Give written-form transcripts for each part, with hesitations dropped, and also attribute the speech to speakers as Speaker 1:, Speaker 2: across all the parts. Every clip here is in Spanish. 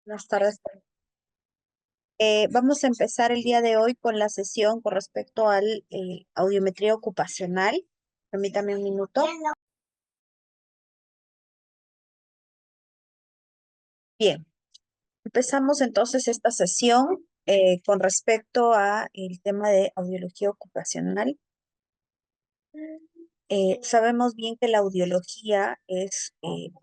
Speaker 1: Buenas tardes. Vamos a empezar el día de hoy con la sesión con respecto al audiometría ocupacional. Permítame un minuto. Bien, empezamos entonces esta sesión con respecto a el tema de audiología ocupacional. Sabemos bien que la audiología es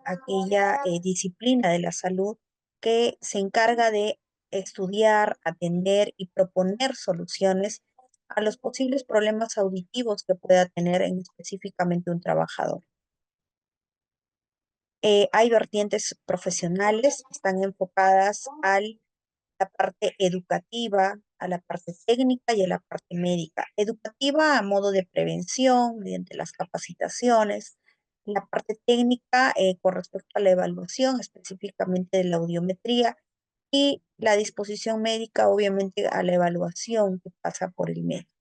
Speaker 1: aquella disciplina de la salud que se encarga de estudiar, atender y proponer soluciones a los posibles problemas auditivos que pueda tener específicamente un trabajador. Hay vertientes profesionales que están enfocadas a la parte educativa, a la parte técnica y a la parte médica. Educativa a modo de prevención, mediante las capacitaciones. La parte técnica con respecto a la evaluación, específicamente de la audiometría, y la disposición médica, obviamente, a la evaluación que pasa por el médico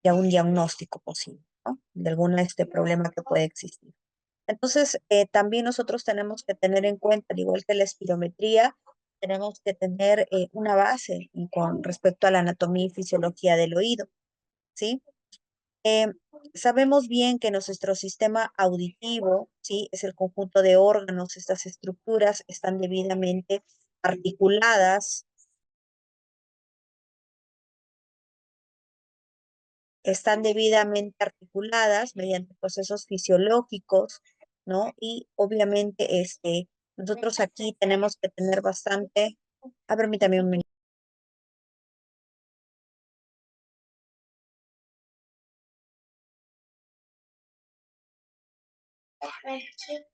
Speaker 1: y a un diagnóstico posible, ¿no? De algún problema que puede existir. Entonces, también nosotros tenemos que tener en cuenta, al igual que la espirometría, tenemos que tener una base con respecto a la anatomía y fisiología del oído, ¿sí? Eh, Sabemos bien que nuestro sistema auditivo, ¿sí? Es el conjunto de órganos, estas estructuras articuladas, están debidamente articuladas mediante procesos fisiológicos, ¿no? Y obviamente, nosotros aquí tenemos que tener bastante, permítame un minuto.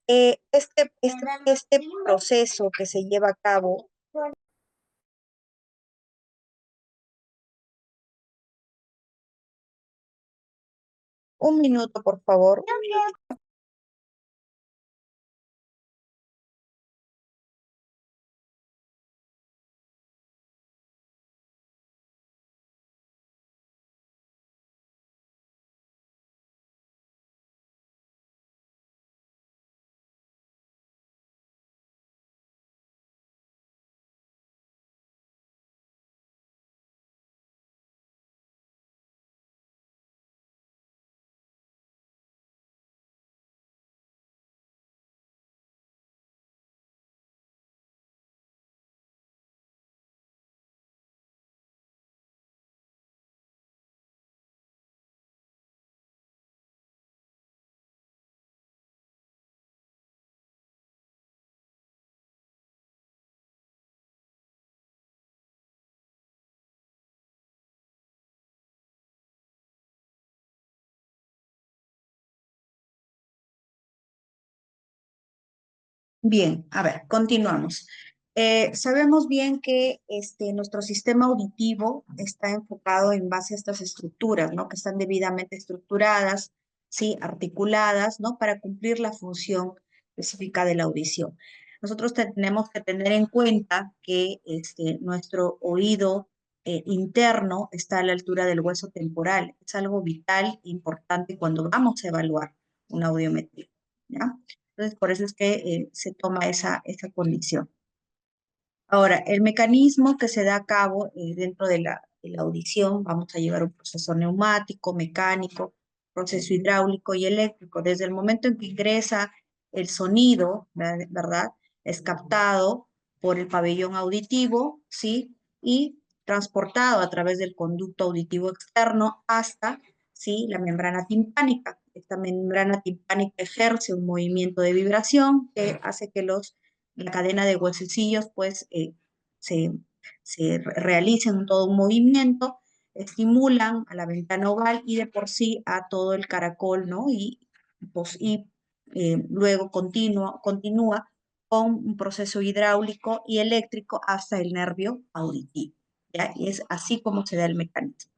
Speaker 1: Este proceso que se lleva a cabo, un minuto, por favor. Bien, a ver, continuamos. Sabemos bien que nuestro sistema auditivo está enfocado en base a estas estructuras, ¿no? Que están debidamente estructuradas, ¿sí? Articuladas, ¿no? Para cumplir la función específica de la audición. Nosotros tenemos que tener en cuenta que nuestro oído interno está a la altura del hueso temporal. Es algo vital, importante cuando vamos a evaluar una audiometría, ¿ya? Entonces, por eso es que se toma esa condición. Ahora, el mecanismo que se da a cabo dentro de la audición, vamos a llevar un proceso neumático, mecánico, proceso hidráulico y eléctrico. Desde el momento en que ingresa el sonido, ¿verdad? Es captado por el pabellón auditivo, ¿sí? Y transportado a través del conducto auditivo externo hasta, ¿sí? La membrana timpánica. Esta membrana timpánica ejerce un movimiento de vibración que hace que la cadena de huesecillos pues se, se realicen todo un movimiento, estimulan a la ventana oval y de por sí a todo el caracol, ¿no? Luego continúa con un proceso hidráulico y eléctrico hasta el nervio auditivo, ¿ya? Y es así como se da el mecanismo.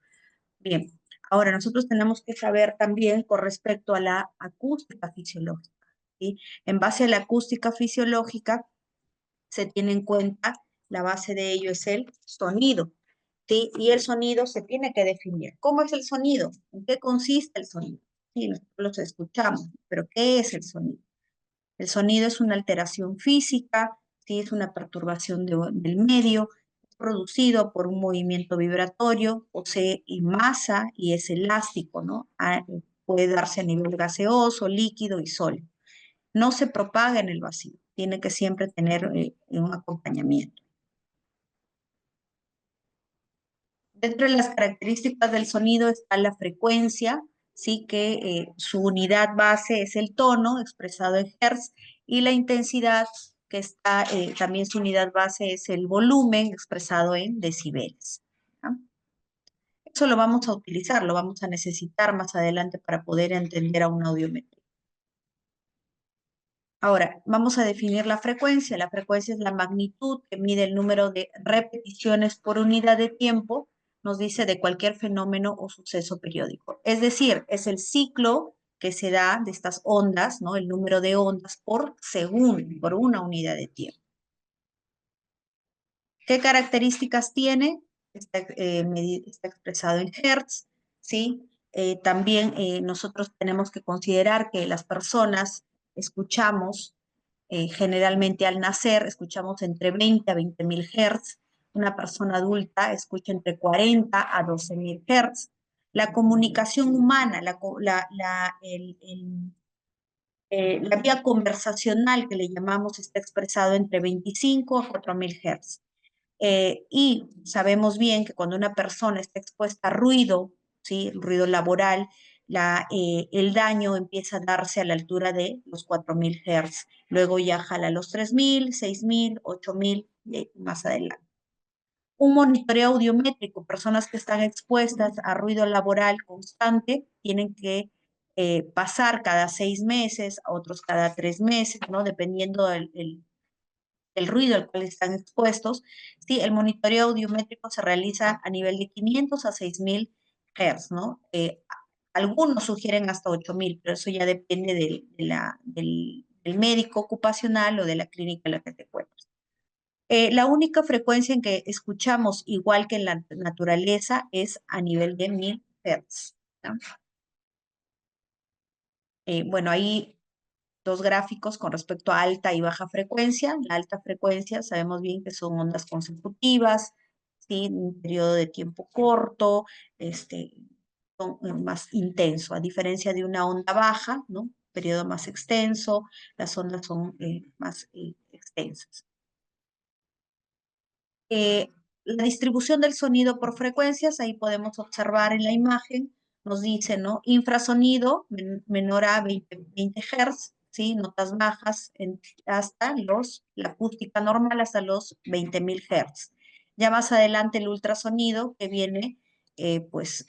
Speaker 1: Bien, ahora nosotros tenemos que saber también con respecto a la acústica fisiológica, ¿sí? En base a la acústica fisiológica, se tiene en cuenta, la base de ello es el sonido, ¿sí? Y el sonido se tiene que definir. ¿Cómo es el sonido? ¿En qué consiste el sonido? Sí, nosotros los escuchamos, pero ¿qué es el sonido? El sonido es una alteración física, ¿sí? Es una perturbación del medio, es producido por un movimiento vibratorio, posee masa y es elástico, ¿no? Puede darse a nivel gaseoso, líquido y sólido. No se propaga en el vacío, tiene que siempre tener un acompañamiento. Dentro de las características del sonido está la frecuencia, sí que su unidad base es el tono expresado en hertz y la intensidad que está, también su unidad base es el volumen expresado en decibeles. ¿No? Eso lo vamos a utilizar, lo vamos a necesitar más adelante para poder entender a un audiometría. Ahora, vamos a definir la frecuencia. La frecuencia es la magnitud que mide el número de repeticiones por unidad de tiempo, nos dice de cualquier fenómeno o suceso periódico. Es decir, es el ciclo que se da de estas ondas, ¿no? El número de ondas por segundo, por una unidad de tiempo. ¿Qué características tiene? Está expresado en hertz, ¿sí? También nosotros tenemos que considerar que las personas escuchamos generalmente al nacer, escuchamos entre 20 a 20.000 Hz. Una persona adulta escucha entre 40 a 12.000 Hz. La comunicación humana, la vía conversacional que le llamamos está expresado entre 25 a 4.000 Hz. Y sabemos bien que cuando una persona está expuesta a ruido, ¿sí? Ruido laboral, el daño empieza a darse a la altura de los 4.000 Hz. Luego ya jala los 3.000, 6.000, 8.000 y más adelante. Un monitoreo audiométrico, personas que están expuestas a ruido laboral constante, tienen que pasar cada 6 meses, otros cada 3 meses, ¿no? Dependiendo el ruido al cual están expuestos. Sí, el monitoreo audiométrico se realiza a nivel de 500 a 6.000 Hz, ¿no? Algunos sugieren hasta 8.000, pero eso ya depende del médico ocupacional o de la clínica en la que te encuentres. La única frecuencia en que escuchamos igual que en la naturaleza es a nivel de 1.000 Hz. ¿No? Bueno, ahí dos gráficos con respecto a alta y baja frecuencia. La alta frecuencia sabemos bien que son ondas consecutivas, ¿sí? Un periodo de tiempo corto, son más intenso, a diferencia de una onda baja, ¿no? Periodo más extenso, las ondas son más extensas. Eh, la distribución del sonido por frecuencias, ahí podemos observar en la imagen, nos dice, ¿no? Infrasonido menor a 20 Hz, ¿sí? Notas bajas hasta la acústica normal hasta los 20.000 Hz. Ya más adelante el ultrasonido que viene, pues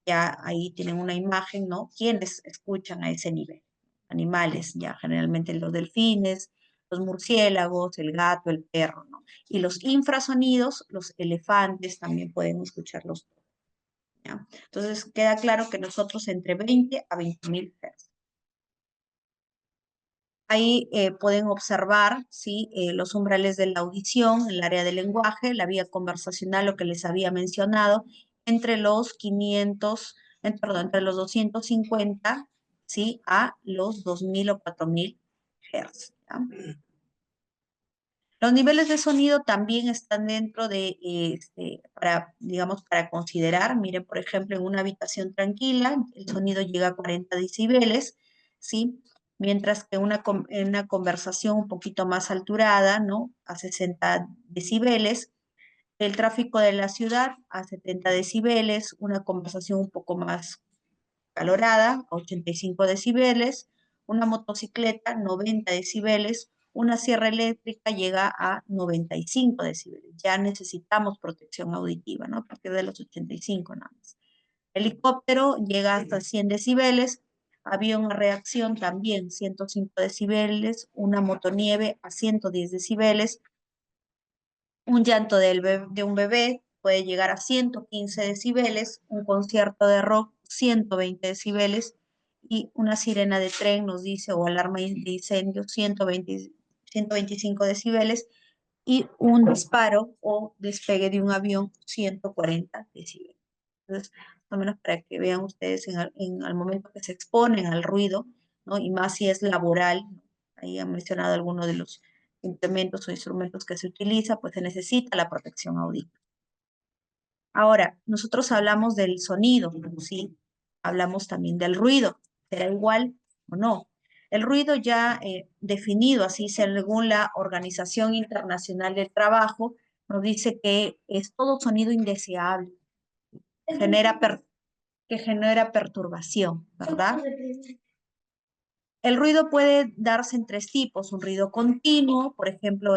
Speaker 1: ya ahí tienen una imagen, ¿no? ¿Quiénes escuchan a ese nivel? Animales, ya generalmente los delfines, los murciélagos, el gato, el perro, ¿no? Y los infrasonidos, los elefantes también pueden escucharlos, ¿ya? Entonces queda claro que nosotros entre 20 a 20.000 Hz. Ahí pueden observar, ¿sí? Los umbrales de la audición, el área del lenguaje, la vía conversacional, lo que les había mencionado, entre los 500, perdón, entre los 250, ¿sí? A los 2.000 o 4.000 Hz. ¿Ya? Los niveles de sonido también están dentro de, digamos, para considerar. Miren, por ejemplo, en una habitación tranquila, el sonido llega a 40 decibeles, ¿sí? Mientras que en una conversación un poquito más alturada, ¿no? A 60 decibeles. El tráfico de la ciudad a 70 decibeles, una conversación un poco más calorada, 85 decibeles, una motocicleta, 90 decibeles, una sierra eléctrica llega a 95 decibeles. Ya necesitamos protección auditiva, ¿no? A partir de los 85 nada más. Helicóptero llega hasta 100 decibeles, avión a reacción también 105 decibeles, una motonieve a 110 decibeles, un llanto de un bebé puede llegar a 115 decibeles, un concierto de rock 120 decibeles y una sirena de tren nos dice, o alarma de incendio 125 decibeles y un disparo o despegue de un avión 140 decibeles. Entonces, más o menos para que vean ustedes al momento que se exponen al ruido, ¿no? Y más si es laboral, ¿no? Ahí han mencionado algunos implementos o instrumentos que se utiliza, pues se necesita la protección auditiva. Ahora, nosotros hablamos del sonido, ¿sí? Hablamos también del ruido. ¿Será igual o no? El ruido ya definido así según la Organización Internacional del Trabajo, nos dice que es todo sonido indeseable, genera que genera perturbación, ¿verdad? El ruido puede darse en tres tipos, un ruido continuo, por ejemplo,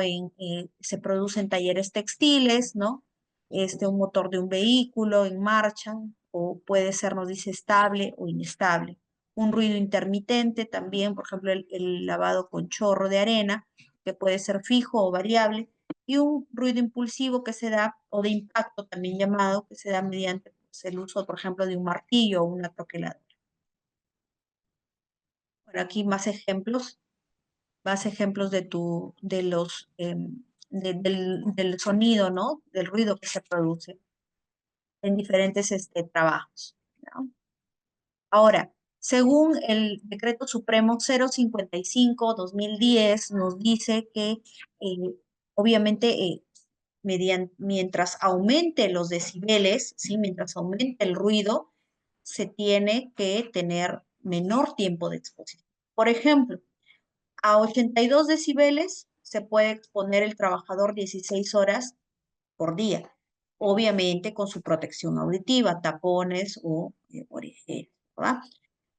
Speaker 1: se produce en talleres textiles, ¿no? Un motor de un vehículo en marcha, o puede ser, nos dice, estable o inestable. Un ruido intermitente también, por ejemplo, el lavado con chorro de arena, que puede ser fijo o variable, y un ruido impulsivo que se da, o de impacto también llamado, que se da mediante pues, el uso, por ejemplo, de un martillo o una troqueladora. Bueno, aquí más ejemplos del sonido, ¿no? Del ruido que se produce en diferentes trabajos, ¿no? Ahora, según el Decreto Supremo 055/2010, nos dice que obviamente mientras aumente los decibeles, ¿sí? Mientras aumente el ruido, se tiene que tener menor tiempo de exposición. Por ejemplo, a 82 decibeles se puede exponer el trabajador 16 horas por día, obviamente con su protección auditiva, tapones o orejeras, ¿verdad?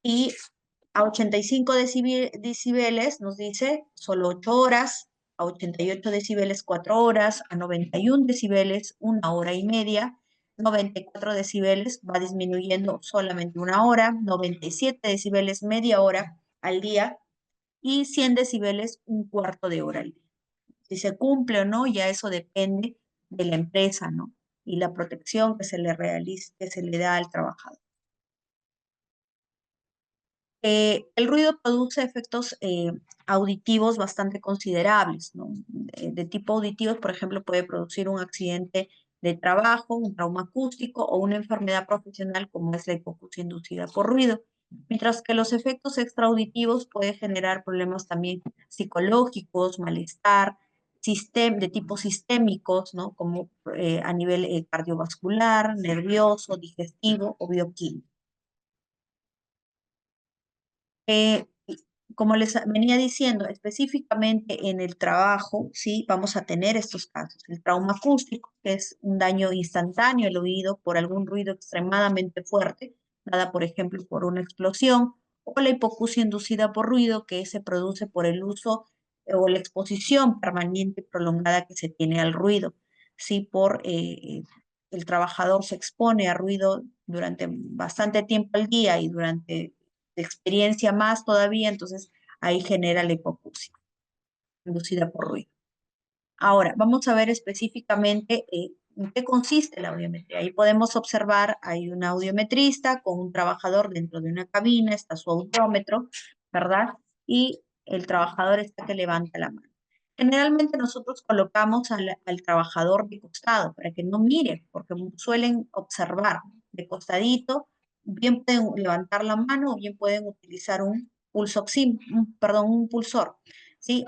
Speaker 1: Y a 85 decibeles nos dice solo 8 horas, a 88 decibeles 4 horas, a 91 decibeles 1 hora y media, 94 decibeles va disminuyendo solamente 1 hora, 97 decibeles media hora al día, y 100 decibeles 1/4 de hora al día. Si se cumple o no, ya eso depende de la empresa, ¿no? Y la protección que se le realiza, que se le da al trabajador. El ruido produce efectos auditivos bastante considerables, ¿no? De tipo auditivos, por ejemplo, puede producir un accidente de trabajo, un trauma acústico o una enfermedad profesional como es la hipoacusia inducida por ruido. Mientras que los efectos extraauditivos pueden generar problemas también psicológicos, malestar, de tipo sistémicos, ¿no? Como a nivel cardiovascular, nervioso, digestivo o bioquímico. Eh, Como les venía diciendo, específicamente en el trabajo, sí, vamos a tener estos casos. El trauma acústico, que es un daño instantáneo al oído por algún ruido extremadamente fuerte, dada por ejemplo por una explosión, o la hipoacusia inducida por ruido, que se produce por el uso o la exposición permanente y prolongada que se tiene al ruido. Sí, el trabajador se expone a ruido durante bastante tiempo al día y durante de experiencia más todavía, entonces ahí genera la hipoacusia inducida por ruido. Ahora, vamos a ver específicamente en qué consiste la audiometría. Ahí podemos observar, hay un audiometrista con un trabajador dentro de una cabina, está su audiómetro, ¿verdad? Y el trabajador está que levanta la mano. Generalmente nosotros colocamos al trabajador de costado para que no mire, porque suelen observar de costadito, bien pueden levantar la mano o bien pueden utilizar un un pulsor. ¿Sí?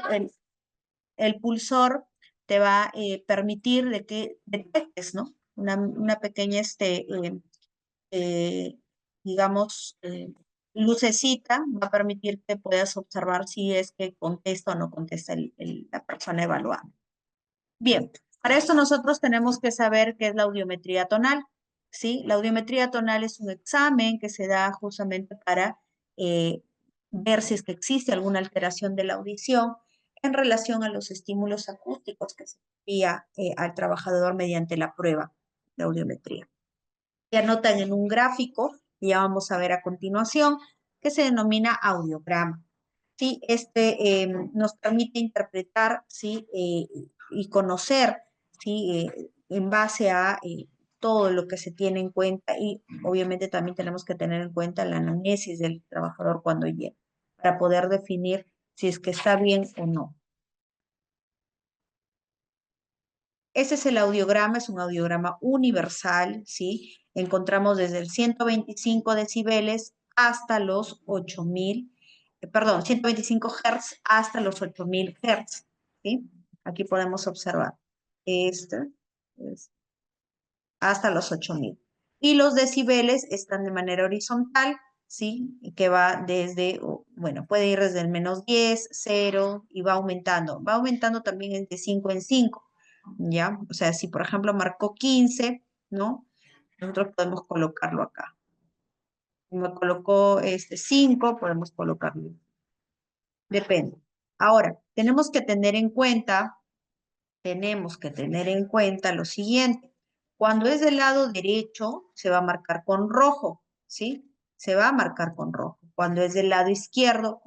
Speaker 1: El pulsor te va a permitir de que detectes, ¿no? Una pequeña, eh, digamos, lucecita va a permitir que puedas observar si es que contesta o no contesta la persona evaluada. Bien, para esto nosotros tenemos que saber qué es la audiometría tonal, ¿sí? La audiometría tonal es un examen que se da justamente para eh, ver si es que existe alguna alteración de la audición en relación a los estímulos acústicos que se envía al trabajador mediante la prueba de audiometría. Se anotan en un gráfico que ya vamos a ver a continuación, que se denomina audiograma. ¿Sí? Nos permite interpretar, ¿sí? Y conocer, ¿sí? En base a todo lo que se tiene en cuenta, y obviamente también tenemos que tener en cuenta la anamnesis del trabajador cuando llega para poder definir si es que está bien o no. Ese es el audiograma, es un audiograma universal, ¿sí? Encontramos desde el 125 decibeles hasta los 8000, perdón, 125 Hz hasta los 8000 Hz. ¿sí? Aquí podemos observar. Este es hasta los 8.000. Y los decibeles están de manera horizontal, ¿sí? Que va desde, bueno, puede ir desde el -10, 0 y va aumentando. Va aumentando también de 5 en 5, ¿ya? O sea, si por ejemplo marcó 15, ¿no? Nosotros podemos colocarlo acá. Me colocó 5, podemos colocarlo. Depende. Ahora, tenemos que tener en cuenta lo siguiente. Cuando es del lado derecho, se va a marcar con rojo, ¿sí? Se va a marcar con rojo. Cuando es del lado izquierdo,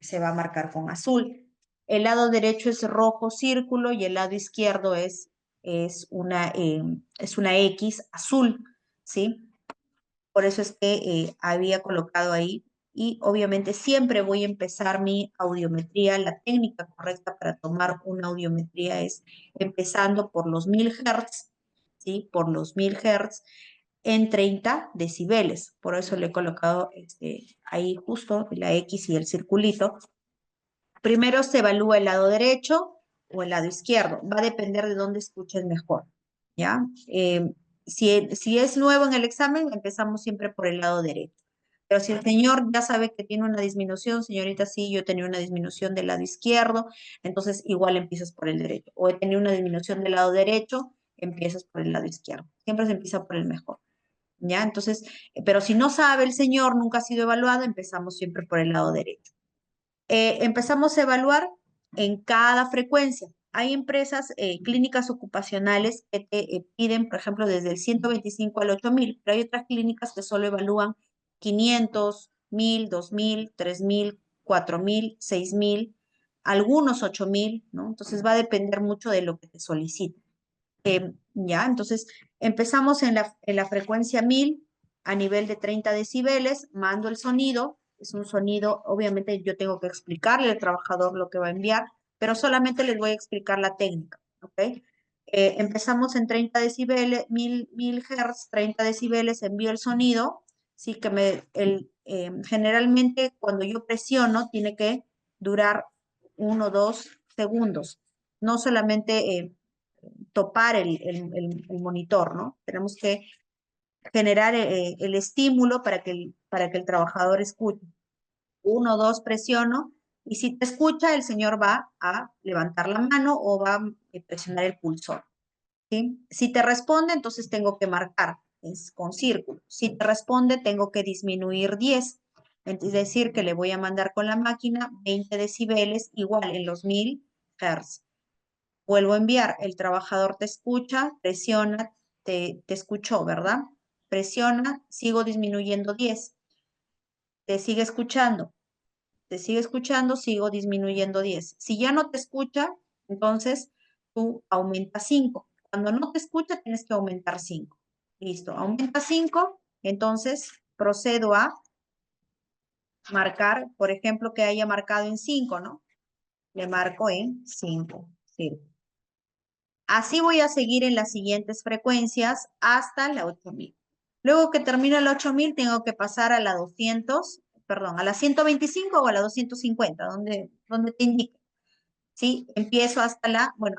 Speaker 1: se va a marcar con azul. El lado derecho es rojo círculo y el lado izquierdo es una X azul, ¿sí? Por eso es que había colocado ahí. Y obviamente siempre voy a empezar mi audiometría. La técnica correcta para tomar una audiometría es empezando por los 1000 Hz, ¿sí? Por los 1000 Hz en 30 decibeles. Por eso le he colocado ahí justo la X y el circulito. Primero se evalúa el lado derecho o el lado izquierdo. Va a depender de dónde escuches mejor, ¿ya? Si es nuevo en el examen, empezamos siempre por el lado derecho. Pero si el señor ya sabe que tiene una disminución, señorita, sí, yo tenía una disminución del lado izquierdo, entonces igual empiezas por el derecho. O he tenido una disminución del lado derecho, empiezas por el lado izquierdo. Siempre se empieza por el mejor, ¿ya? Entonces, pero si no sabe el señor, nunca ha sido evaluado, empezamos siempre por el lado derecho. Empezamos a evaluar en cada frecuencia. Hay empresas, clínicas ocupacionales que te piden, por ejemplo, desde el 125 al 8.000, pero hay otras clínicas que solo evalúan 500, 1.000, 2.000, 3.000, 4.000, 6.000, algunos 8.000, ¿no? Entonces va a depender mucho de lo que te soliciten. Ya, entonces empezamos en la frecuencia 1000 a nivel de 30 decibeles, mando el sonido, es un sonido, obviamente yo tengo que explicarle al trabajador lo que va a enviar, pero solamente les voy a explicar la técnica, ¿ok? Empezamos en 30 decibeles, 1000 Hz, 30 decibeles, envío el sonido, sí que generalmente cuando yo presiono tiene que durar 1 o 2 segundos, no solamente topar el monitor, ¿no? Tenemos que generar el estímulo para que el trabajador escuche. 1, 2, presiono, y si te escucha, el señor va a levantar la mano o va a presionar el pulsor, ¿sí? Si te responde, entonces tengo que marcar, es con círculo. Si te responde, tengo que disminuir 10. Es decir, que le voy a mandar con la máquina 20 decibeles, igual en los 1000 Hz. Vuelvo a enviar, el trabajador te escucha, presiona, te escuchó, ¿verdad? Presiona, sigo disminuyendo 10. Te sigue escuchando, sigo disminuyendo 10. Si ya no te escucha, entonces tú aumentas 5. Cuando no te escucha, tienes que aumentar 5. Listo, aumenta 5, entonces procedo a marcar, por ejemplo, que haya marcado en 5, ¿no? Le marco en 5. Sí. Así voy a seguir en las siguientes frecuencias hasta la 8000. Luego que termino la 8000, tengo que pasar a la 200, perdón, a la 125 o a la 250, donde te indique. ¿Sí? Empiezo hasta bueno,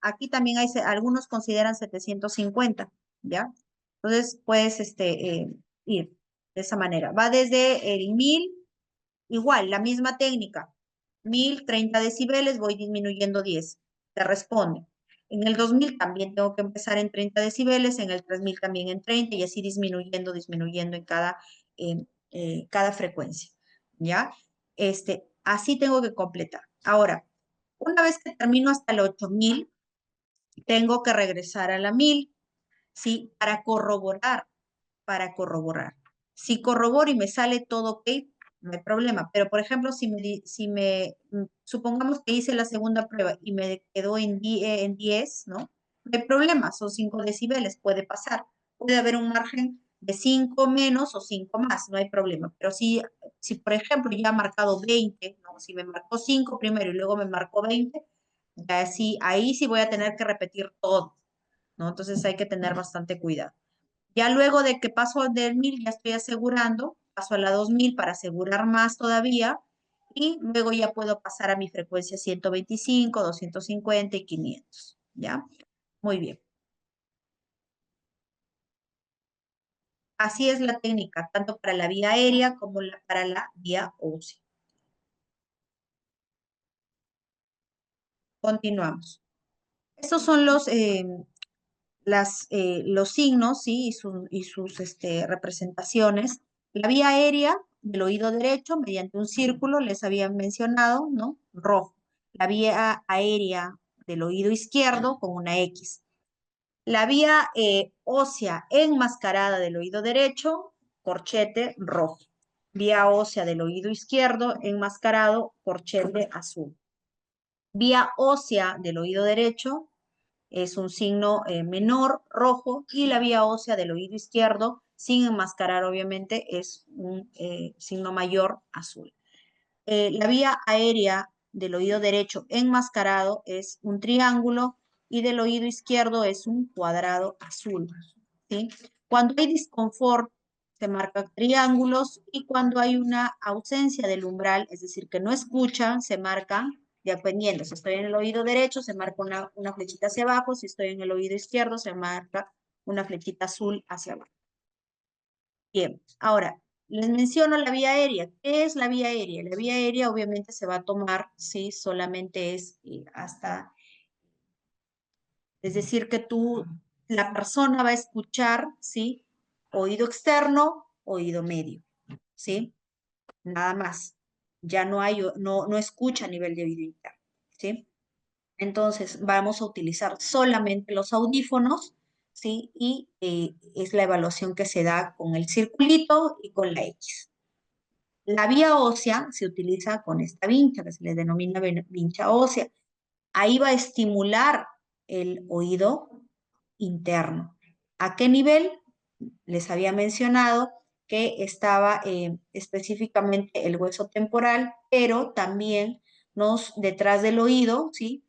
Speaker 1: aquí también algunos consideran 750, ¿ya? Entonces, puedes ir de esa manera. Va desde el 1000, igual, la misma técnica. 1030 decibeles, voy disminuyendo 10. Te responde. En el 2000 también tengo que empezar en 30 decibeles, en el 3000 también en 30 y así disminuyendo en cada frecuencia. ¿Ya? Así tengo que completar. Ahora, una vez que termino hasta el 8000, tengo que regresar a la 1000, ¿sí? Para corroborar. Si corroboro y me sale todo ok, no hay problema. Pero, por ejemplo, supongamos que hice la segunda prueba y me quedó en 10, ¿no? No hay problema, son 5 decibeles, puede pasar. Puede haber un margen de 5 menos o 5 más, no hay problema. Pero si por ejemplo, ya ha marcado 20, ¿no? Si me marcó 5 primero y luego me marcó 20, ya ahí sí voy a tener que repetir todo, ¿no? Entonces hay que tener bastante cuidado. Ya luego de que paso del 1000, ya estoy asegurando, paso a la 2000 para asegurar más todavía, Y luego ya puedo pasar a mi frecuencia 125, 250 y 500, ¿ya? Muy bien. Así es la técnica, tanto para la vía aérea como para la vía ósea. Continuamos. Estos son los signos, ¿sí? Y sus representaciones. La vía aérea del oído derecho mediante un círculo, les había mencionado, ¿no? Rojo. La vía aérea del oído izquierdo con una X. La vía ósea enmascarada del oído derecho, corchete rojo. Vía ósea del oído izquierdo enmascarado, corchete azul. Vía ósea del oído derecho es un signo menor rojo y la vía ósea del oído izquierdo, sin enmascarar obviamente, es un signo mayor azul. La vía aérea del oído derecho enmascarado es un triángulo y del oído izquierdo es un cuadrado azul, ¿sí? Cuando hay disconfort, se marcan triángulos y cuando hay una ausencia del umbral, es decir, que no escuchan, se marca dependiendo. Si estoy en el oído derecho, se marca una flechita hacia abajo. Si estoy en el oído izquierdo, se marca una flechita azul hacia abajo. Bien, ahora, les menciono la vía aérea. ¿Qué es la vía aérea? La vía aérea obviamente se va a tomar, sí, solamente es es decir, que la persona va a escuchar, sí, oído externo, oído medio, sí, nada más. Ya no escucha a nivel de oído interno, sí. Entonces, vamos a utilizar solamente los audífonos, ¿sí? Y es la evaluación que se da con el circulito y con la X. La vía ósea se utiliza con esta vincha, que se le denomina vincha ósea. Ahí va a estimular el oído interno. ¿A qué nivel? Les había mencionado que estaba específicamente el hueso temporal, pero también detrás del oído, ¿sí?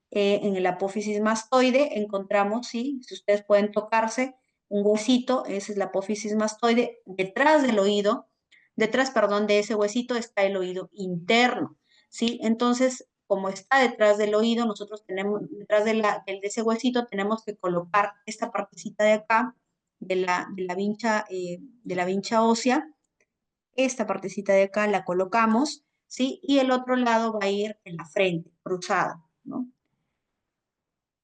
Speaker 1: En el apófisis mastoide encontramos, ¿sí? Si ustedes pueden tocarse, un huesito, ese es la apófisis mastoide, detrás del oído, detrás, perdón, de ese huesito está el oído interno, ¿sí? Entonces, como está detrás del oído, nosotros tenemos, detrás de ese huesito, tenemos que colocar esta partecita de acá, de la vincha ósea, esta partecita de acá la colocamos, ¿sí? Y el otro lado va a ir en la frente, cruzado, ¿no?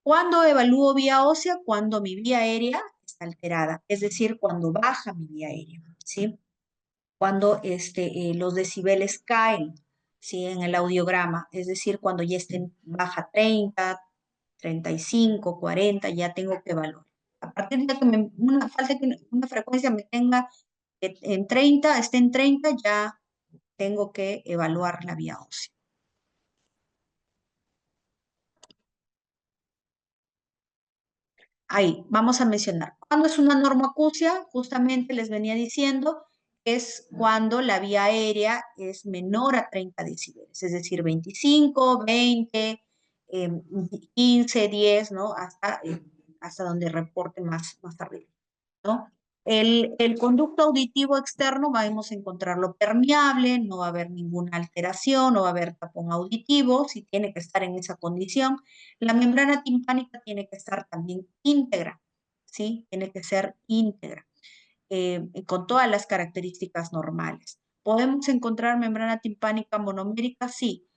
Speaker 1: ¿Cuándo evalúo vía ósea? Cuando mi vía aérea está alterada, es decir, cuando baja mi vía aérea, ¿sí? Cuando los decibeles caen, ¿sí? En el audiograma, es decir, cuando ya estén baja 30, 35, 40, ya tengo que evaluar. A partir de que falta que una frecuencia me tenga en 30, esté en 30, ya tengo que evaluar la vía ósea. Ahí, vamos a mencionar. ¿Cuándo es una normoacusia? Justamente les venía diciendo, es cuando la vía aérea es menor a 30 decibeles, es decir, 25, 20, 15, 10, ¿no? Hasta donde reporte más arriba, ¿no? El conducto auditivo externo vamos a encontrarlo permeable, no va a haber ninguna alteración, no va a haber tapón auditivo, si tiene que estar en esa condición. La membrana timpánica tiene que estar también íntegra, ¿sí? Tiene que ser íntegra, con todas las características normales. ¿Podemos encontrar membrana timpánica monomérica? Sí.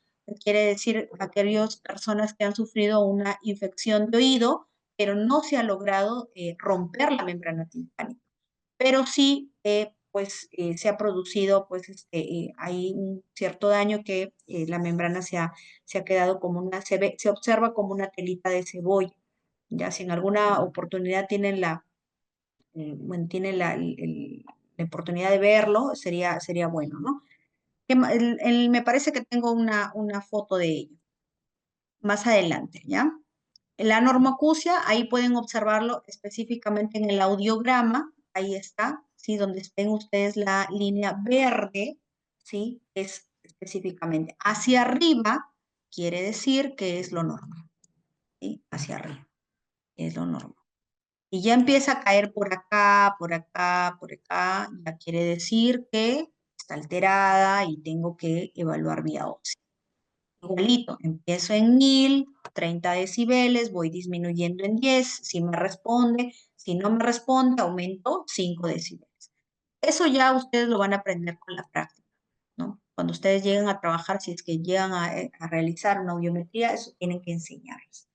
Speaker 1: Quiere decir aquellas personas que han sufrido una infección de oído, pero no se ha logrado romper la membrana timpánica, pero sí, se ha producido, hay un cierto daño que la membrana se ha quedado como se observa como una telita de cebolla. Ya si en alguna oportunidad tienen la oportunidad de verlo, sería bueno, ¿no? Me parece que tengo una foto de ello más adelante, ¿ya? La normoacusia, ahí pueden observarlo específicamente en el audiograma, ahí está, ¿sí? Donde ven ustedes la línea verde, ¿sí? Es específicamente hacia arriba, quiere decir que es lo normal, ¿sí? Hacia arriba, es lo normal. Y ya empieza a caer por acá, por acá, por acá, ya quiere decir que está alterada y tengo que evaluar vía ósea. Igualito, empiezo en 1000, 30 decibeles, voy disminuyendo en 10, si me responde, si no me responde, aumento 5 decibeles. Eso ya ustedes lo van a aprender con la práctica, ¿no? Cuando ustedes lleguen a trabajar, si es que llegan a realizar una audiometría, eso tienen que enseñarles.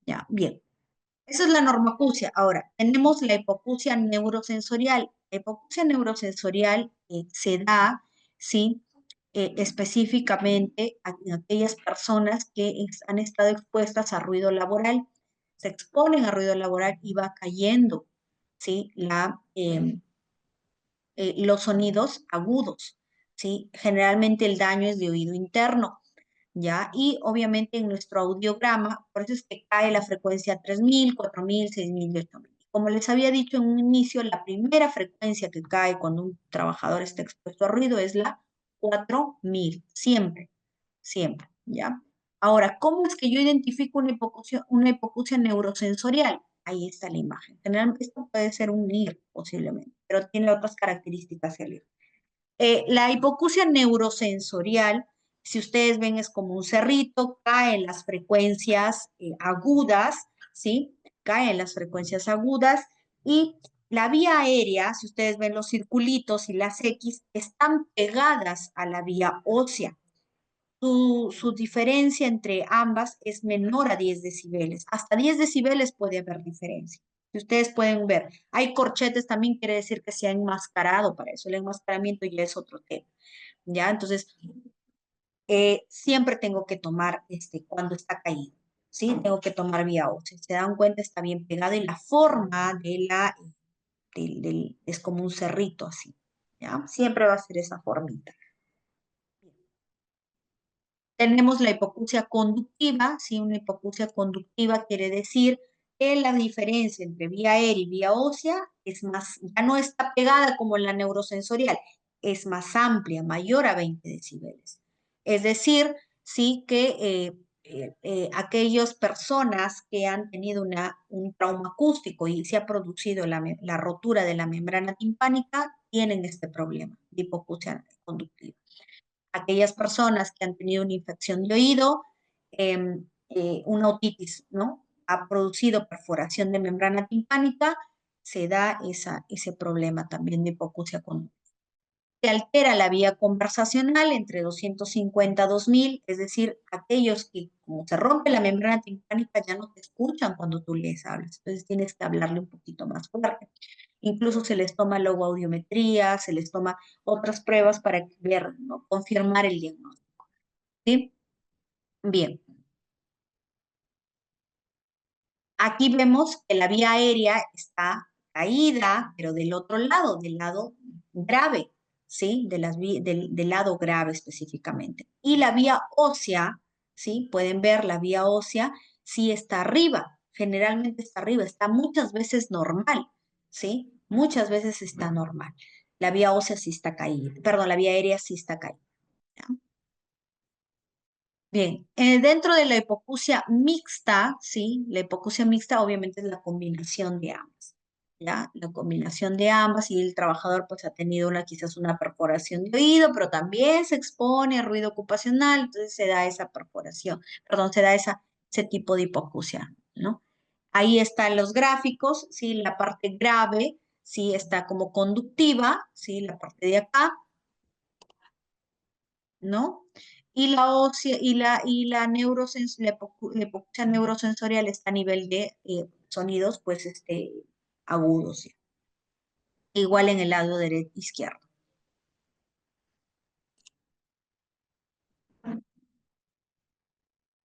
Speaker 1: Ya, bien. Esa es la normoacusia. Ahora, tenemos la hipoacusia neurosensorial. La hipoacusia neurosensorial se da, ¿sí? Específicamente en aquellas personas que han estado expuestas a ruido laboral, se exponen a ruido laboral y va cayendo, ¿sí? Los sonidos agudos, ¿sí? Generalmente el daño es de oído interno. ¿Ya? Y obviamente en nuestro audiograma, por eso es que cae la frecuencia 3000, 4000, 6000 y 8000. Como les había dicho en un inicio, la primera frecuencia que cae cuando un trabajador está expuesto a ruido es la 4000, siempre, siempre, ¿ya? Ahora, ¿cómo es que yo identifico una hipoacusia neurosensorial? Ahí está la imagen. Generalmente esto puede ser un NIR posiblemente, pero tiene otras características el NIR. La hipoacusia neurosensorial, si ustedes ven, es como un cerrito, cae en las frecuencias agudas, ¿sí? Cae en las frecuencias agudas y la vía aérea, si ustedes ven los circulitos y las X, están pegadas a la vía ósea. Su diferencia entre ambas es menor a 10 decibeles. Hasta 10 decibeles puede haber diferencia. Si ustedes pueden ver, hay corchetes, también quiere decir que se ha enmascarado para eso. El enmascaramiento ya es otro tema. ¿Ya? Entonces, siempre tengo que tomar cuando está caído. ¿Sí? Tengo que tomar vía ósea. Se dan cuenta, está bien pegado y la forma es como un cerrito así. ¿Ya? Siempre va a ser esa formita. Tenemos la hipoacusia conductiva, ¿sí? Una hipoacusia conductiva quiere decir que la diferencia entre vía aérea y vía ósea es más, ya no está pegada como en la neurosensorial, es más amplia, mayor a 20 decibeles. Es decir, sí que aquellas personas que han tenido un trauma acústico y se ha producido la rotura de la membrana timpánica tienen este problema de hipoacusia conductiva. Aquellas personas que han tenido una infección de oído, una otitis, ¿no? Ha producido perforación de membrana timpánica, se da ese problema también de hipoacusia conductiva. Se altera la vía conversacional entre 250 a 2000, es decir, aquellos que como se rompe la membrana timpánica ya no te escuchan cuando tú les hablas, entonces tienes que hablarle un poquito más fuerte. Incluso se les toma logoaudiometría, se les toma otras pruebas para ver, ¿no? Confirmar el diagnóstico. ¿Sí? Bien. Aquí vemos que la vía aérea está caída, pero del lado grave, ¿sí? Del lado grave específicamente. Y la vía ósea, ¿sí? Pueden ver la vía ósea, sí está arriba, generalmente está arriba, está muchas veces normal, ¿sí? Muchas veces está normal. La vía ósea sí está caída, perdón, la vía aérea sí está caída. ¿Ya? Bien, dentro de la hipoacusia mixta, ¿sí? La hipoacusia mixta obviamente es la combinación de ambas, ¿ya? La combinación de ambas y el trabajador pues ha tenido quizás una perforación de oído, pero también se expone a ruido ocupacional, entonces se da esa perforación, perdón, se da ese tipo de hipoacusia, ¿no? Ahí están los gráficos, ¿sí? La parte grave, ¿sí? Está como conductiva, ¿sí? La parte de acá, ¿no? Y la ósea la hipoacusia neurosensorial está a nivel de sonidos, pues, agudos, ¿sí? Igual en el lado derecho, izquierdo.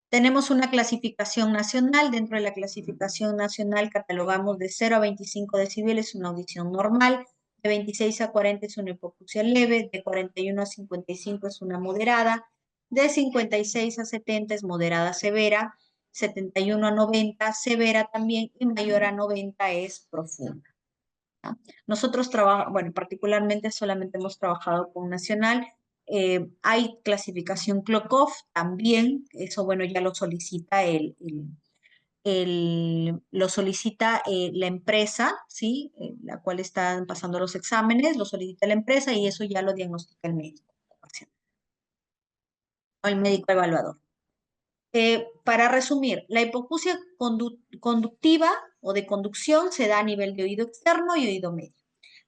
Speaker 1: Tenemos una clasificación nacional. Dentro de la clasificación nacional catalogamos de 0 a 25 decibeles una audición normal, de 26 a 40 es una hipoacusia leve, de 41 a 55 es una moderada, de 56 a 70 es moderada severa, 71 a 90 severa también y mayor a 90 es profunda. ¿Ya? Nosotros trabajamos, bueno, particularmente solamente hemos trabajado con Nacional. Hay clasificación Klokov también, eso bueno ya lo solicita lo solicita la empresa, ¿sí? La cual están pasando los exámenes, lo solicita la empresa y eso ya lo diagnostica el médico, o el médico evaluador. Para resumir, la hipoacusia conductiva o de conducción se da a nivel de oído externo y oído medio.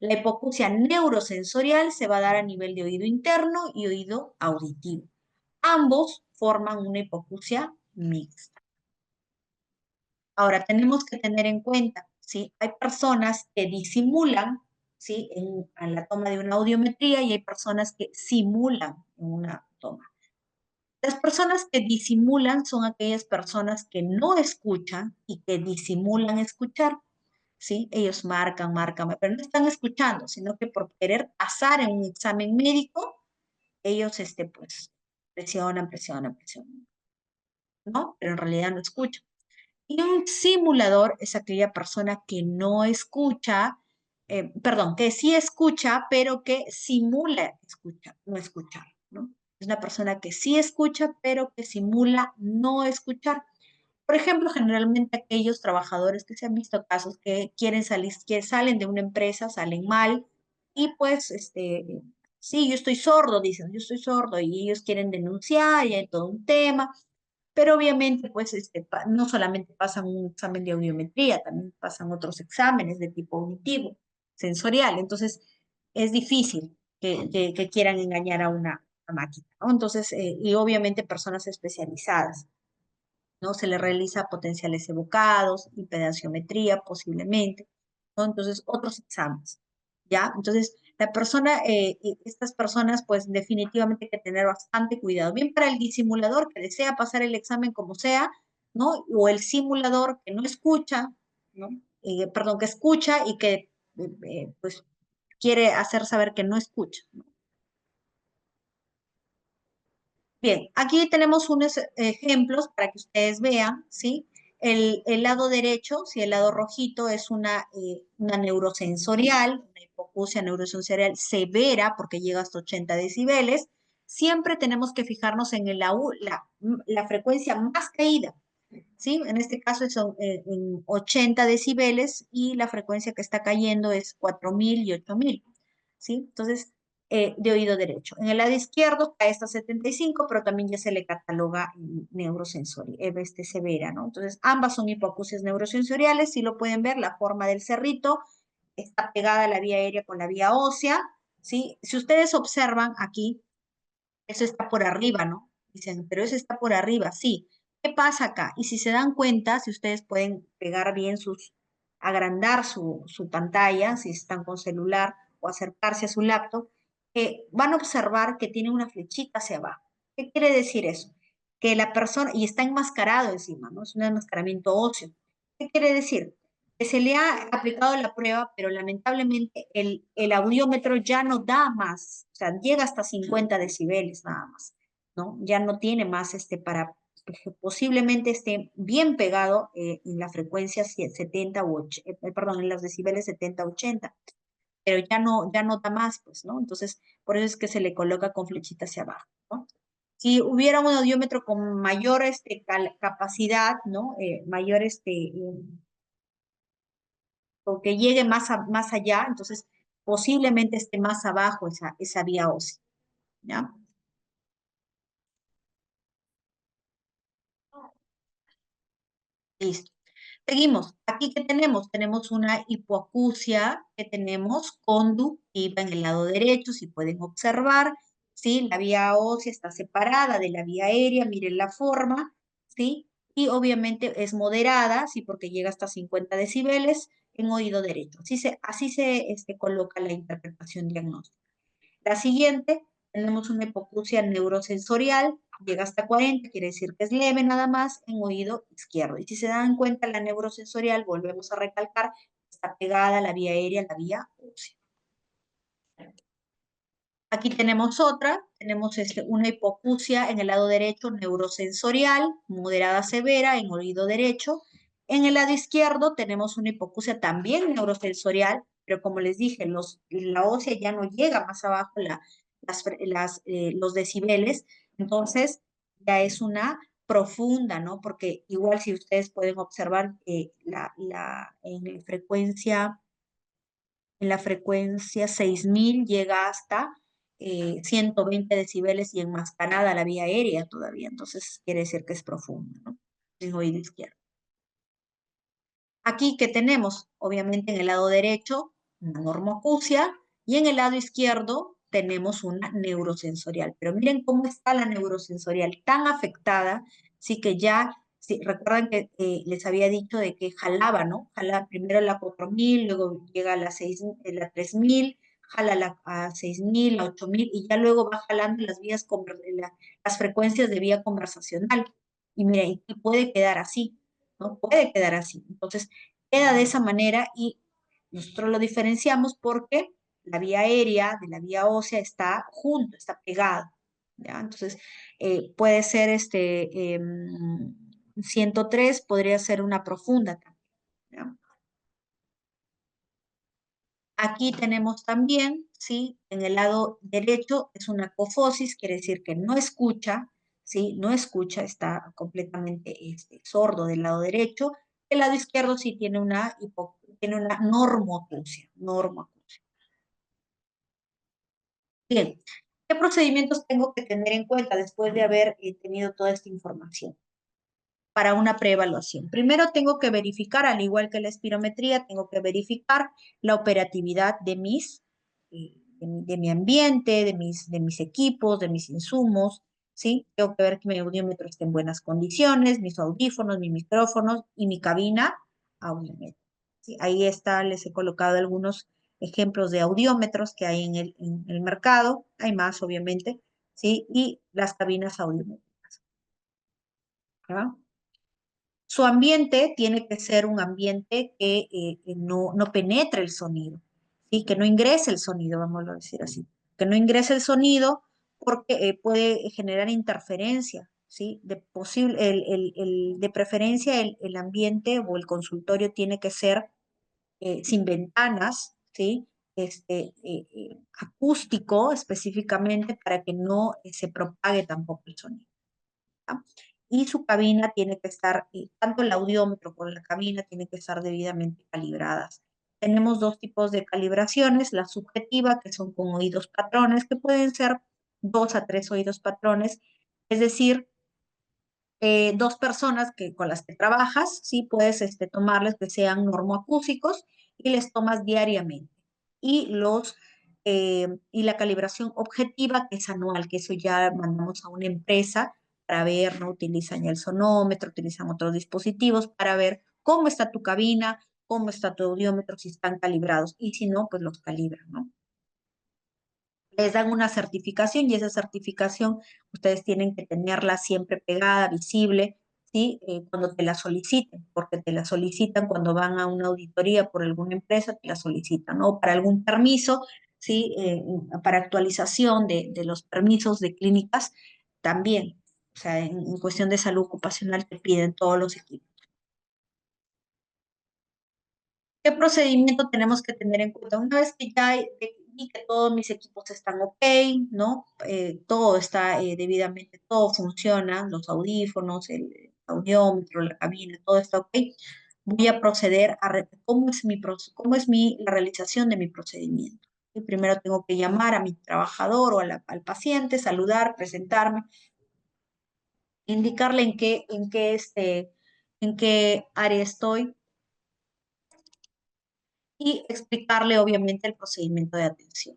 Speaker 1: La hipoacusia neurosensorial se va a dar a nivel de oído interno y oído auditivo. Ambos forman una hipoacusia mixta. Ahora, tenemos que tener en cuenta, ¿sí? Hay personas que disimulan, ¿sí? En la toma de una audiometría y hay personas que simulan en una toma. Las personas que disimulan son aquellas personas que no escuchan y que disimulan escuchar, ¿sí? Ellos marcan, pero no están escuchando, sino que por querer pasar en un examen médico, ellos, pues, presionan, ¿no? Pero en realidad no escuchan. Y un simulador es aquella persona que no escucha, perdón, que sí escucha, pero que simula no escuchar, ¿no? Es una persona que sí escucha, pero que simula no escuchar. Por ejemplo, generalmente aquellos trabajadores que se han visto casos que quieren salir, que salen de una empresa, salen mal, y pues, sí, yo estoy sordo, dicen, yo estoy sordo, y ellos quieren denunciar, y hay todo un tema. Pero obviamente, pues, no solamente pasan un examen de audiometría, también pasan otros exámenes de tipo auditivo, sensorial. Entonces, es difícil que quieran engañar a una máquina, ¿no? Entonces, y obviamente personas especializadas, ¿no? Se le realiza potenciales evocados, impedanciometría posiblemente, ¿no? Entonces, otros exámenes, ¿ya? Entonces, estas personas, pues definitivamente hay que tener bastante cuidado, bien para el disimulador que desea pasar el examen como sea, ¿no? O el simulador que no escucha, ¿no? Perdón, que escucha y que, pues, quiere hacer saber que no escucha, ¿no? Bien, aquí tenemos unos ejemplos para que ustedes vean, ¿sí? El lado derecho, si el lado rojito es una neurosensorial, una hipoacusia neurosensorial severa porque llega hasta 80 decibeles, siempre tenemos que fijarnos en la frecuencia más caída, ¿sí? En este caso son en 80 decibeles y la frecuencia que está cayendo es 4000 y 8000, ¿sí? Entonces, de oído derecho. En el lado izquierdo cae hasta 75, pero también ya se le cataloga neurosensorial, severa, ¿no? Entonces, ambas son hipoacusias neurosensoriales, si lo pueden ver, la forma del cerrito está pegada a la vía aérea con la vía ósea, ¿sí? Si ustedes observan aquí, eso está por arriba, ¿no? Dicen, pero eso está por arriba, sí. ¿Qué pasa acá? Y si se dan cuenta, si ustedes pueden pegar bien agrandar su pantalla, si están con celular o acercarse a su laptop, van a observar que tiene una flechita hacia abajo. ¿Qué quiere decir eso? Que la persona, y está enmascarado encima, ¿no? Es un enmascaramiento óseo. ¿Qué quiere decir? Que se le ha aplicado la prueba, pero lamentablemente el audiómetro ya no da más, o sea, llega hasta 50 decibeles nada más, ¿no? Ya no tiene más posiblemente esté bien pegado en la frecuencia 70 perdón, en los decibeles 70-80, pero ya no da más, pues, ¿no? Entonces, por eso es que se le coloca con flechita hacia abajo, ¿no? Si hubiera un audiómetro con mayor capacidad, ¿no? Mayor o que llegue más allá, entonces posiblemente esté más abajo esa vía ósea, ¿ya? Listo. Seguimos. Aquí, ¿qué tenemos? Tenemos una hipoacusia que tenemos conductiva en el lado derecho, si pueden observar, ¿sí? La vía ósea está separada de la vía aérea, miren la forma, ¿sí? Y obviamente es moderada, ¿sí? Porque llega hasta 50 decibeles en oído derecho. Así se coloca la interpretación diagnóstica. La siguiente, tenemos una hipoacusia neurosensorial, llega hasta 40, quiere decir que es leve nada más en oído izquierdo. Y si se dan cuenta, la neurosensorial, volvemos a recalcar, está pegada a la vía aérea, a la vía ósea. Aquí tenemos otra, tenemos una hipoacusia en el lado derecho neurosensorial, moderada severa en oído derecho. En el lado izquierdo tenemos una hipoacusia también neurosensorial, pero como les dije, la ósea ya no llega más abajo los decibeles, entonces ya es una profunda, ¿no? Porque igual si ustedes pueden observar en la frecuencia 6000 llega hasta 120 decibeles y enmascarada la vía aérea todavía, entonces quiere decir que es profunda, ¿no? En oído izquierdo. Aquí que tenemos, obviamente en el lado derecho, una normoacusia y en el lado izquierdo tenemos una neurosensorial. Pero miren cómo está la neurosensorial, tan afectada, sí que ya, sí, recuerdan que les había dicho de que jalaba, ¿no? Jala primero la 4000, luego llega a la 6, la 3000, jala a 6000, a 8000 y ya luego va jalando las las frecuencias de vía conversacional. Y miren, y puede quedar así. ¿No? Puede quedar así. Entonces, queda de esa manera y nosotros lo diferenciamos porque la vía aérea de la vía ósea está junto, está pegado. ¿Ya? Entonces, puede ser 103, podría ser una profunda también. ¿Ya? Aquí tenemos también, ¿sí? En el lado derecho es una apofosis, quiere decir que no escucha, ¿sí? No escucha, está completamente sordo del lado derecho. El lado izquierdo sí tiene una normoacusia, normoacusia. Bien, ¿qué procedimientos tengo que tener en cuenta después de haber tenido toda esta información para una preevaluación? Primero tengo que verificar, al igual que la espirometría, tengo que verificar la operatividad de mi ambiente, de mis equipos, de mis insumos, ¿sí? Tengo que ver que mi audiómetro esté en buenas condiciones, mis audífonos, mis micrófonos y mi cabina audiométrica. ¿Sí? Ahí está, les he colocado algunos ejemplos de audiómetros que hay en el mercado, hay más obviamente, ¿sí? Y las cabinas audiométricas. ¿Ya? Su ambiente tiene que ser un ambiente que no penetre el sonido, ¿sí? Que no ingrese el sonido, vamos a decir así. Que no ingrese el sonido porque puede generar interferencia, ¿sí? De preferencia el ambiente o el consultorio tiene que ser sin ventanas, ¿sí? Acústico específicamente para que no se propague tampoco el sonido. ¿Ya? Y su cabina tiene que estar, tanto el audiómetro como la cabina tienen que estar debidamente calibradas. Tenemos dos tipos de calibraciones, la subjetiva, que son con oídos patrones, que pueden ser 2 a 3 oídos patrones, es decir, dos personas con las que trabajas, sí puedes tomarles que sean normoacúsicos y les tomas diariamente. Y y la calibración objetiva, que es anual, que eso ya mandamos a una empresa para ver, ¿no? Utilizan ya el sonómetro, utilizan otros dispositivos para ver cómo está tu cabina, cómo está tu audiómetro, si están calibrados. Y si no, pues los calibran, ¿no? Les dan una certificación y esa certificación ustedes tienen que tenerla siempre pegada, visible, ¿sí? Cuando te la soliciten, porque te la solicitan cuando van a una auditoría por alguna empresa, te la solicitan, ¿no? Para algún permiso, ¿sí? Para actualización de los permisos de clínicas, también. O sea, en cuestión de salud ocupacional te piden todos los equipos. ¿Qué procedimiento tenemos que tener en cuenta? Una vez que ya vi que todos mis equipos están ok, ¿no? Todo está debidamente, todo funciona, los audífonos, el audiómetro, la cabina, todo está ok. Voy a proceder cómo es la realización de mi procedimiento. Y primero tengo que llamar a mi trabajador o al paciente, saludar, presentarme, indicarle en qué área estoy y explicarle obviamente el procedimiento de atención.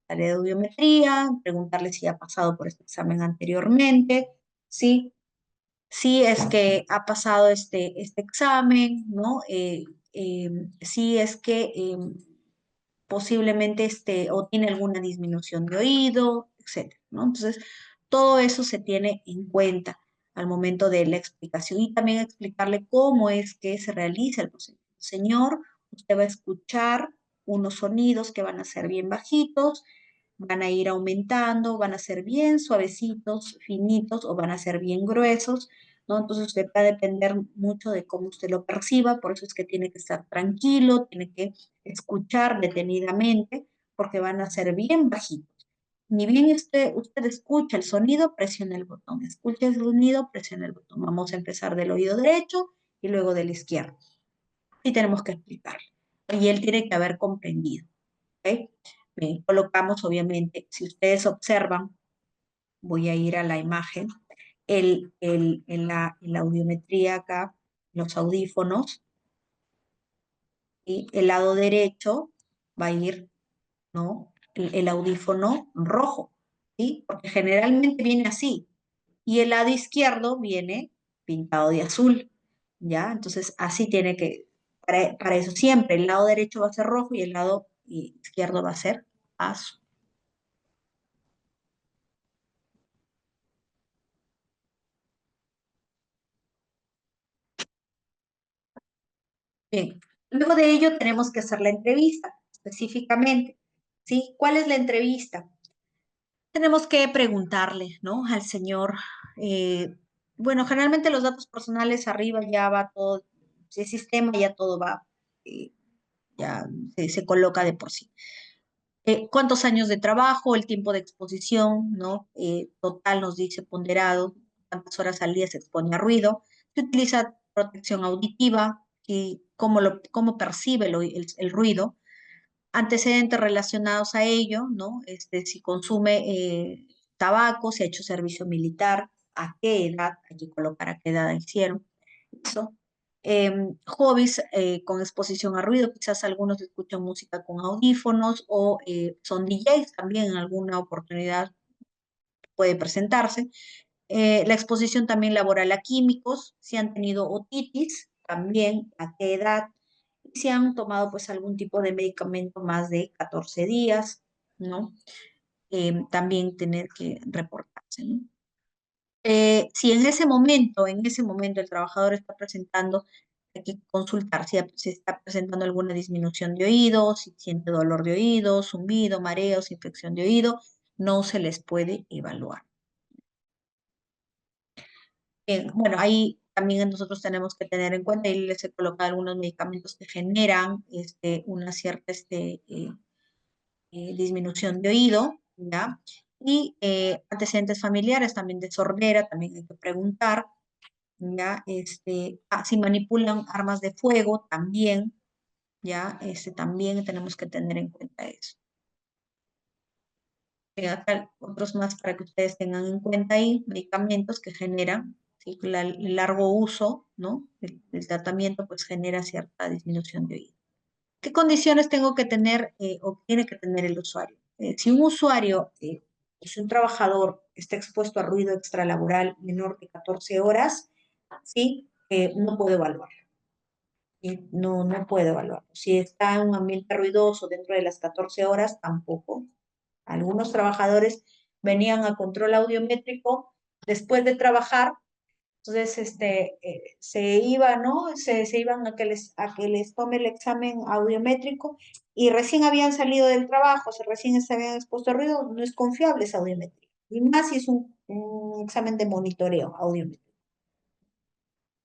Speaker 1: Tarea de audiometría, preguntarle si ha pasado por este examen anteriormente, ¿sí? Si es que ha pasado este examen, ¿no? Si es que posiblemente o tiene alguna disminución de oído, etcétera, ¿no? Entonces, todo eso se tiene en cuenta al momento de la explicación y también explicarle cómo es que se realiza el procedimiento. Señor, usted va a escuchar unos sonidos que van a ser bien bajitos, van a ir aumentando, van a ser bien suavecitos, finitos o van a ser bien gruesos, ¿no? Entonces usted va a depender mucho de cómo usted lo perciba, por eso es que tiene que estar tranquilo, tiene que escuchar detenidamente, porque van a ser bien bajitos. Ni bien usted escucha el sonido, presiona el botón. Escucha el sonido, presiona el botón. Vamos a empezar del oído derecho y luego del izquierdo. Y tenemos que explicarle. Y él tiene que haber comprendido. ¿Ok? Bien, colocamos, obviamente, si ustedes observan, voy a ir a la imagen, en la audiometría acá, los audífonos, y el lado derecho va a ir, ¿no? El audífono rojo, ¿sí? Porque generalmente viene así, y el lado izquierdo viene pintado de azul, ¿ya? Entonces, así tiene que, para eso siempre, el lado derecho va a ser rojo y el lado izquierdo va a ser azul. Bien, luego de ello tenemos que hacer la entrevista específicamente, ¿sí? ¿Cuál es la entrevista? Tenemos que preguntarle, ¿no? Al señor, bueno, generalmente los datos personales arriba ya va todo, el sistema ya todo va, eh, ya se coloca de por sí. ¿Cuántos años de trabajo, el tiempo de exposición, ¿no? Total nos dice ponderado, cuántas horas al día se expone a ruido, se utiliza protección auditiva y cómo percibe el ruido, antecedentes relacionados a ello, ¿no? Si consume tabaco, si ha hecho servicio militar, a qué edad, hay que colocar a qué edad hicieron eso. Hobbies con exposición a ruido, quizás algunos escuchan música con audífonos o son DJs también en alguna oportunidad puede presentarse. La exposición también laboral a químicos, si han tenido otitis, también a qué edad, y si han tomado pues algún tipo de medicamento más de 14 días, ¿no? También tener que reportarse, ¿no? Si en ese momento el trabajador está presentando, hay que consultar si se está presentando alguna disminución de oídos, si siente dolor de oído, zumbido, mareos, infección de oído, no se les puede evaluar. Bueno, ahí también nosotros tenemos que tener en cuenta, y les he colocado algunos medicamentos que generan una cierta disminución de oído, ¿ya? Y antecedentes familiares también de sordera, también hay que preguntar, ¿ya? Si manipulan armas de fuego, también, ¿ya? También tenemos que tener en cuenta eso. Acá otros más para que ustedes tengan en cuenta ahí, medicamentos que generan, ¿sí? El largo uso, ¿no? El tratamiento pues genera cierta disminución de oído. ¿Qué condiciones tengo que tener o tiene que tener el usuario? Si un usuario, si un trabajador está expuesto a ruido extralaboral menor de 14 horas, ¿sí? No puedo evaluarlo. ¿Sí? No, no puedo evaluarlo. Si está en un ambiente ruidoso dentro de las 14 horas, tampoco. Algunos trabajadores venían a control audiométrico después de trabajar, entonces se iban, ¿no? Se iban a que les tome el examen audiométrico y recién habían salido del trabajo, recién se habían expuesto a ruido, no es confiable esa audiometría. Y más si es un examen de monitoreo audiométrico.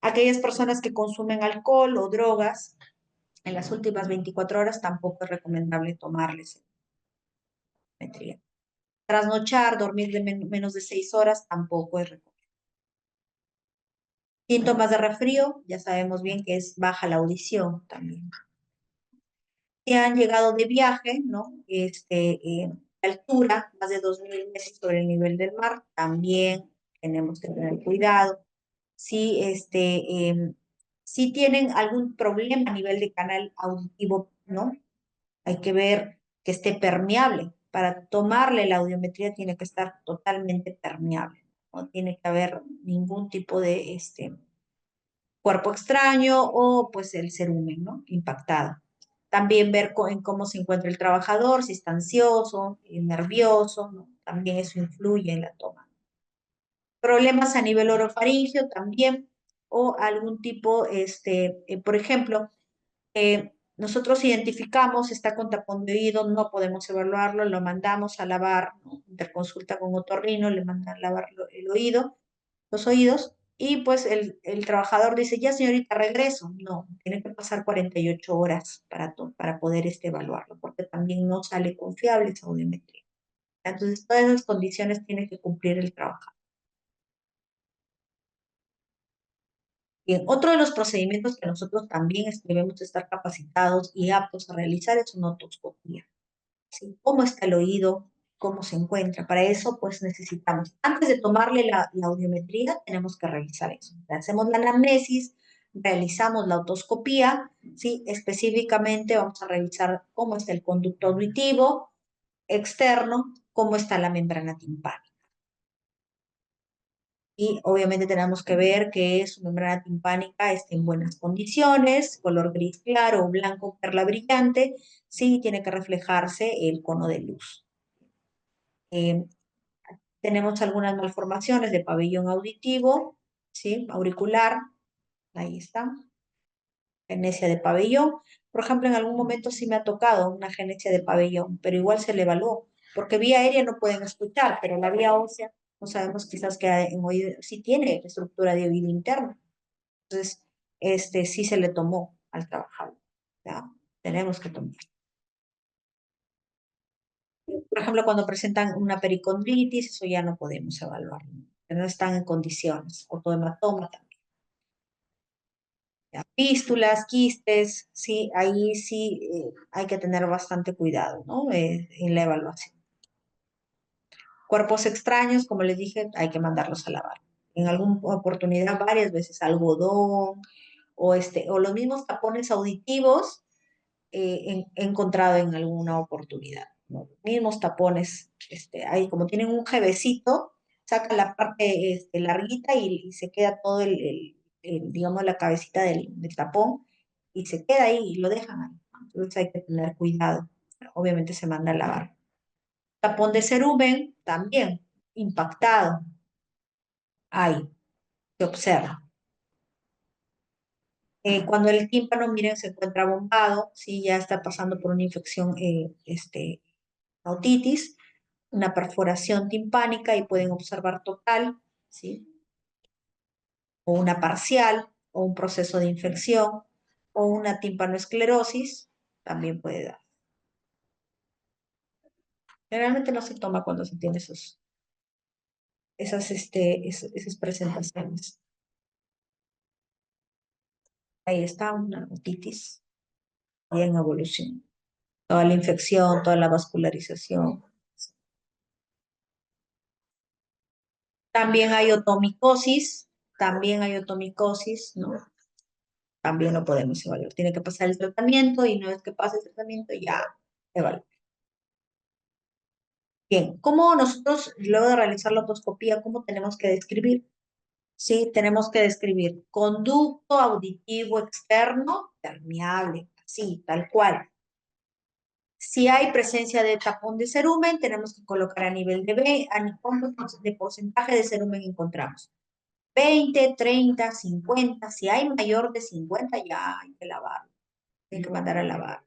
Speaker 1: Aquellas personas que consumen alcohol o drogas en las últimas 24 horas tampoco es recomendable tomarles audiometría. Trasnochar, dormir de menos de 6 horas tampoco es recomendable. Síntomas de resfrío, ya sabemos bien que es baja la audición también. Si han llegado de viaje, ¿no? Altura, más de 2000 metros sobre el nivel del mar, también tenemos que tener cuidado. Si, si tienen algún problema a nivel de canal auditivo, ¿no? Hay que ver que esté permeable. Para tomarle la audiometría tiene que estar totalmente permeable. No tiene que haber ningún tipo de cuerpo extraño o pues el cerumen, ¿no? Impactado. También ver en cómo se encuentra el trabajador, si está ansioso, nervioso, ¿no? También eso influye en la toma. Problemas a nivel orofaringeo también, o algún tipo, por ejemplo, nosotros identificamos, está con tapón de oído, no podemos evaluarlo, lo mandamos a lavar, ¿no? Interconsulta con otorrino, le mandan a lavar el oído, los oídos, y pues el trabajador dice, ya señorita, regreso. No, tiene que pasar 48 horas para poder evaluarlo, porque también no sale confiable esa audiometría. Entonces, todas esas condiciones tiene que cumplir el trabajador. Bien, otro de los procedimientos que nosotros también debemos estar capacitados y aptos a realizar es una otoscopía. ¿Sí? ¿Cómo está el oído? ¿Cómo se encuentra? Para eso, pues necesitamos, antes de tomarle la audiometría, tenemos que revisar eso. Hacemos la anamnesis, realizamos la otoscopía, ¿sí? Específicamente vamos a revisar cómo está el conducto auditivo externo, cómo está la membrana timpánica. Y obviamente tenemos que ver que su membrana timpánica esté en buenas condiciones, color gris claro o blanco perla brillante, sí tiene que reflejarse el cono de luz. Eh, Tenemos algunas malformaciones de pabellón auditivo, ¿sí? Auricular, ahí está, genesia de pabellón. Por ejemplo, en algún momento sí me ha tocado una genesia de pabellón, pero igual se le evaluó, porque vía aérea no pueden escuchar, pero la vía ósea no sabemos quizás que en oído, sí tiene estructura de oído interno. Entonces, sí se le tomó al trabajador. ¿Ya? Tenemos que tomar. Por ejemplo, cuando presentan una pericondritis, eso ya no podemos evaluarlo. No están en condiciones. Otohematoma también. ¿Ya? Fístulas, quistes, sí, ahí sí hay que tener bastante cuidado, ¿no? En la evaluación. Cuerpos extraños, como les dije, hay que mandarlos a lavar. En alguna oportunidad, varias veces, algodón o los mismos tapones auditivos he encontrado en alguna oportunidad, ¿no? Mismos tapones, ahí como tienen un jevecito, sacan la parte larguita y se queda todo digamos, la cabecita del tapón y se queda ahí y lo dejan ahí. Entonces hay que tener cuidado. Obviamente se manda a lavar. Tapón de cerumen también impactado. Ahí se observa. Cuando el tímpano, miren, se encuentra bombado, sí, ya está pasando por una infección, otitis, una perforación timpánica y pueden observar total, ¿sí? O una parcial, o un proceso de infección, o una timpanoesclerosis, también puede dar. Generalmente no se toma cuando se tiene esas presentaciones. Ahí está una otitis y en evolución. Toda la infección, toda la vascularización. También hay otomicosis, ¿no? También lo podemos evaluar. Tiene que pasar el tratamiento y una vez que pase el tratamiento ya evaluar. Bien, ¿cómo nosotros, luego de realizar la otoscopía, cómo tenemos que describir? Sí, tenemos que describir conducto auditivo externo permeable, así, tal cual. Si hay presencia de tapón de cerumen, tenemos que colocar a nivel de B, cuánto de porcentaje de cerumen encontramos. 20, 30, 50. Si hay mayor de 50, ya hay que lavarlo. Hay que mandar a lavar.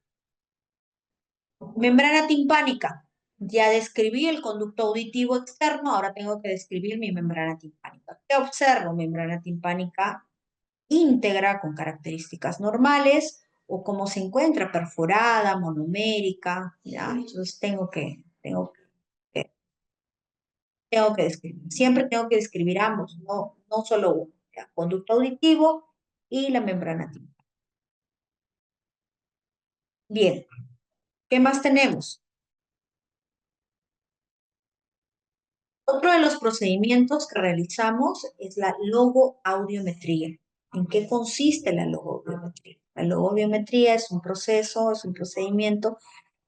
Speaker 1: Membrana timpánica. Ya describí el conducto auditivo externo, ahora tengo que describir mi membrana timpánica. ¿Qué observo? Membrana timpánica íntegra con características normales o cómo se encuentra, perforada, monomérica, ¿ya? Entonces tengo que describir. Siempre tengo que describir ambos, no solo uno. ¿Ya? Conducto auditivo y la membrana timpánica. Bien, ¿qué más tenemos? Otro de los procedimientos que realizamos es la logoaudiometría. ¿En qué consiste la logoaudiometría? La logoaudiometría es un proceso, es un procedimiento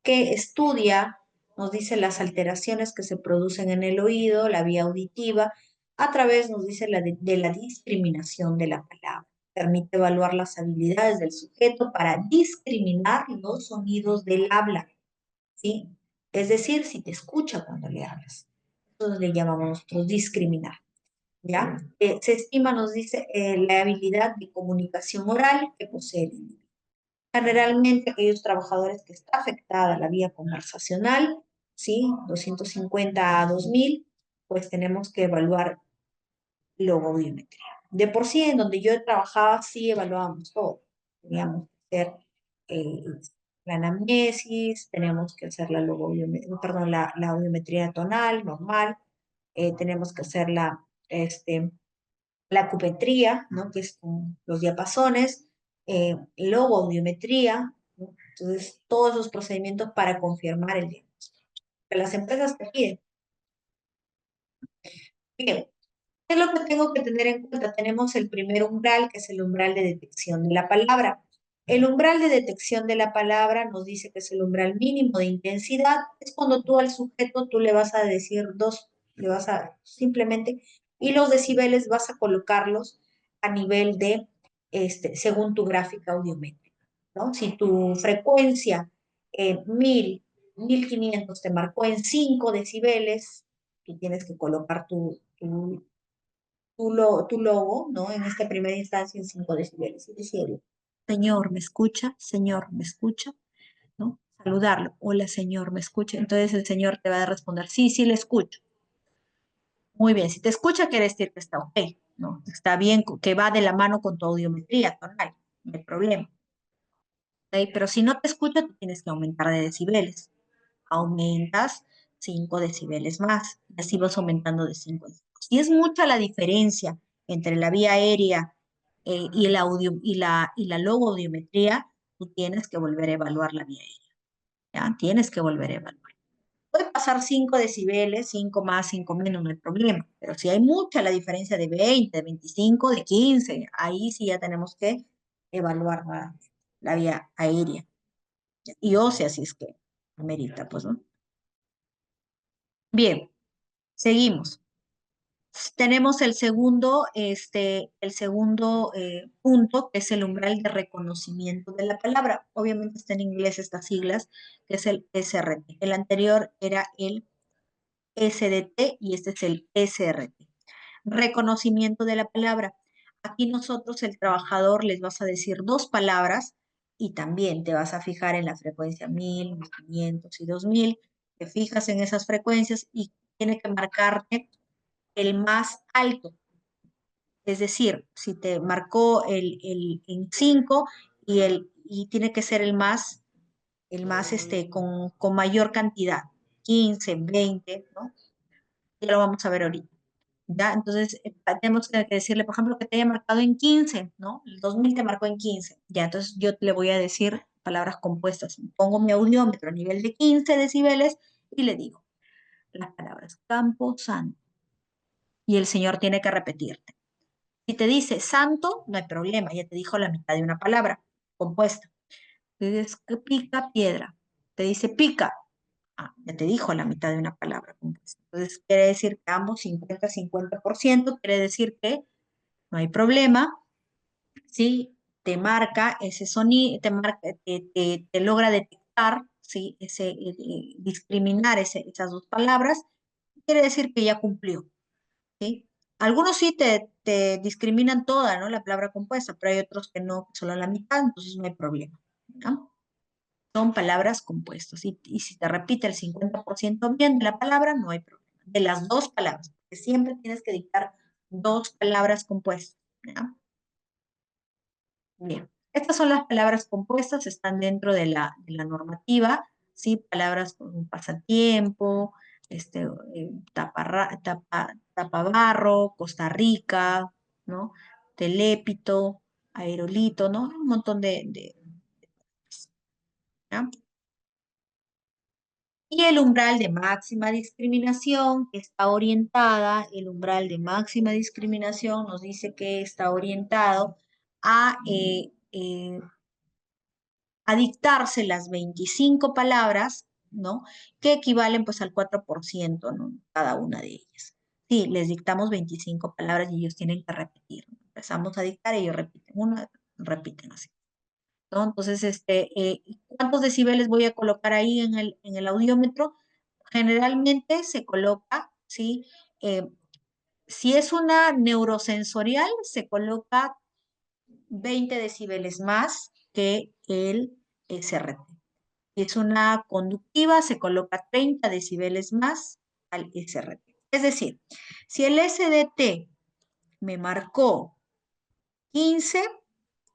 Speaker 1: que estudia, nos dice las alteraciones que se producen en el oído, la vía auditiva, a través, nos dice, de la discriminación de la palabra. Permite evaluar las habilidades del sujeto para discriminar los sonidos del habla, ¿sí? Es decir, si te escucha cuando le hablas. Eso le llamamos nosotros discriminar, ¿ya? Se estima, nos dice, la habilidad de comunicación oral que posee el individuo. Generalmente aquellos trabajadores que está afectada la vía conversacional, ¿sí? 250 a 2000, pues tenemos que evaluar logoaudiometría. De por sí, en donde yo trabajaba, sí evaluábamos todo. Teníamos que hacer la anamnesis, tenemos que hacer perdón, la audiometría tonal normal, tenemos que hacer la acumetría, ¿no? Que es con los diapasones, logoaudiometría, ¿no? Entonces, todos esos procedimientos para confirmar el diagnóstico. Que las empresas te piden. Bien, ¿qué es lo que tengo que tener en cuenta? Tenemos el primer umbral, que es el umbral de detección de la palabra. El umbral de detección de la palabra nos dice que es el umbral mínimo de intensidad. Es cuando tú al sujeto tú le vas a decir dos, le vas a simplemente, y los decibeles vas a colocarlos a nivel de, según tu gráfica audiométrica, ¿no? Si tu frecuencia 1000, 1500 te marcó en 5 decibeles, tú tienes que colocar tu logo, ¿no? En esta primera instancia en 5 decibeles. Es decir, señor, ¿me escucha? Señor, ¿me escucha? ¿No? Saludarlo. Hola, señor, ¿me escucha? Entonces el señor te va a responder, sí, sí, le escucho. Muy bien, si te escucha, quiere decir que está ok, ¿no? Está bien, que va de la mano con tu audiometría tonal, no hay problema. ¿Ok? Pero si no te escucha, tú tienes que aumentar de decibeles. Aumentas 5 decibeles más, y así vas aumentando de 5 en 5. Si es mucha la diferencia entre la vía aérea y el audio y la logoaudiometría, tú tienes que volver a evaluar la vía aérea, ¿ya? Tienes que volver a evaluar. Puede pasar 5 decibeles, 5 más, 5 menos, no hay problema, pero si hay mucha la diferencia de 20, de 25, de 15, ahí sí ya tenemos que evaluar la vía aérea y ósea, si es que amerita, pues, ¿no? Bien, seguimos. Tenemos el segundo punto, que es el umbral de reconocimiento de la palabra. Obviamente está en inglés estas siglas, que es el SRT. El anterior era el SDT y este es el SRT. Reconocimiento de la palabra. Aquí nosotros, el trabajador, les vas a decir dos palabras y también te vas a fijar en la frecuencia 1000, 1500 y 2000. Te fijas en esas frecuencias y tiene que marcarte el más alto. Es decir, si te marcó en 5 y tiene que ser el más con mayor cantidad, 15, 20, ¿no? Ya lo vamos a ver ahorita. ¿Ya? Entonces, tenemos que decirle, por ejemplo, que te haya marcado en 15, ¿no? El 2000 te marcó en 15. Ya, entonces yo le voy a decir palabras compuestas. Pongo mi audiómetro a nivel de 15 decibeles y le digo las palabras campo santo. Y el señor tiene que repetirte. Si te dice santo, no hay problema, ya te dijo la mitad de una palabra compuesta. Te dice que pica piedra, te dice pica, ya te dijo la mitad de una palabra compuesta. Entonces quiere decir que ambos 50-50%, quiere decir que no hay problema, si te marca ese sonido, te logra detectar, ¿sí? Discriminar esas dos palabras, quiere decir que ya cumplió. ¿Sí? Algunos sí te discriminan toda, ¿no? La palabra compuesta, pero hay otros que no, solo la mitad, entonces no hay problema, ¿no? Son palabras compuestas. Y si te repite el 50% bien de la palabra, no hay problema. De las dos palabras, porque siempre tienes que dictar dos palabras compuestas, ¿no? Bien. Estas son las palabras compuestas, están dentro de la normativa, ¿sí? Palabras como pasatiempo, tapabarro, Costa Rica, ¿no? Telépito, aerolito, ¿no? Un montón ¿ya? Y el umbral de máxima discriminación, que está orientada, el umbral de máxima discriminación nos dice que está orientado a dictarse las 25 palabras, ¿no? Que equivalen pues al 4%, ¿no? Cada una de ellas. Sí, les dictamos 25 palabras y ellos tienen que repetir, ¿no? Empezamos a dictar y ellos repiten una, repiten así, ¿no? Entonces, ¿cuántos decibeles voy a colocar ahí en el audiómetro? Generalmente se coloca, ¿sí? Si es una neurosensorial, se coloca 20 decibeles más que el SRT. Si es una conductiva, se coloca 30 decibeles más al SRT. Es decir, si el SDT me marcó 15,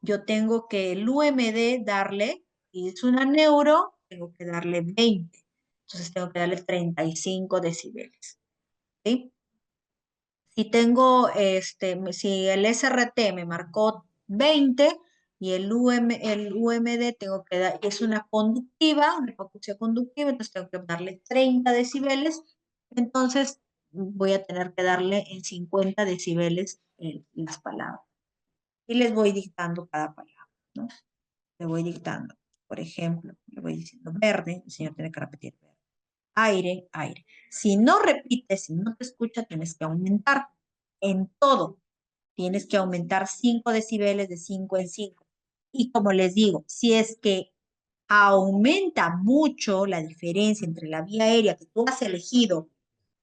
Speaker 1: yo tengo que el UMD darle y es una neuro, tengo que darle 20. Entonces tengo que darle 35 decibeles. ¿Sí? Si tengo, si el SRT me marcó 20 y el UMD tengo que dar, es una conductiva, una hipoacusia conductiva, entonces tengo que darle 30 decibeles, entonces voy a tener que darle en 50 decibeles las palabras. Y les voy dictando cada palabra, ¿no? Le voy dictando. Por ejemplo, le voy diciendo verde, el señor tiene que repetir verde. Aire, aire. Si no repites, si no te escucha, tienes que aumentar en todo. Tienes que aumentar 5 decibeles de 5 en 5. Y como les digo, si es que aumenta mucho la diferencia entre la vía aérea que tú has elegido,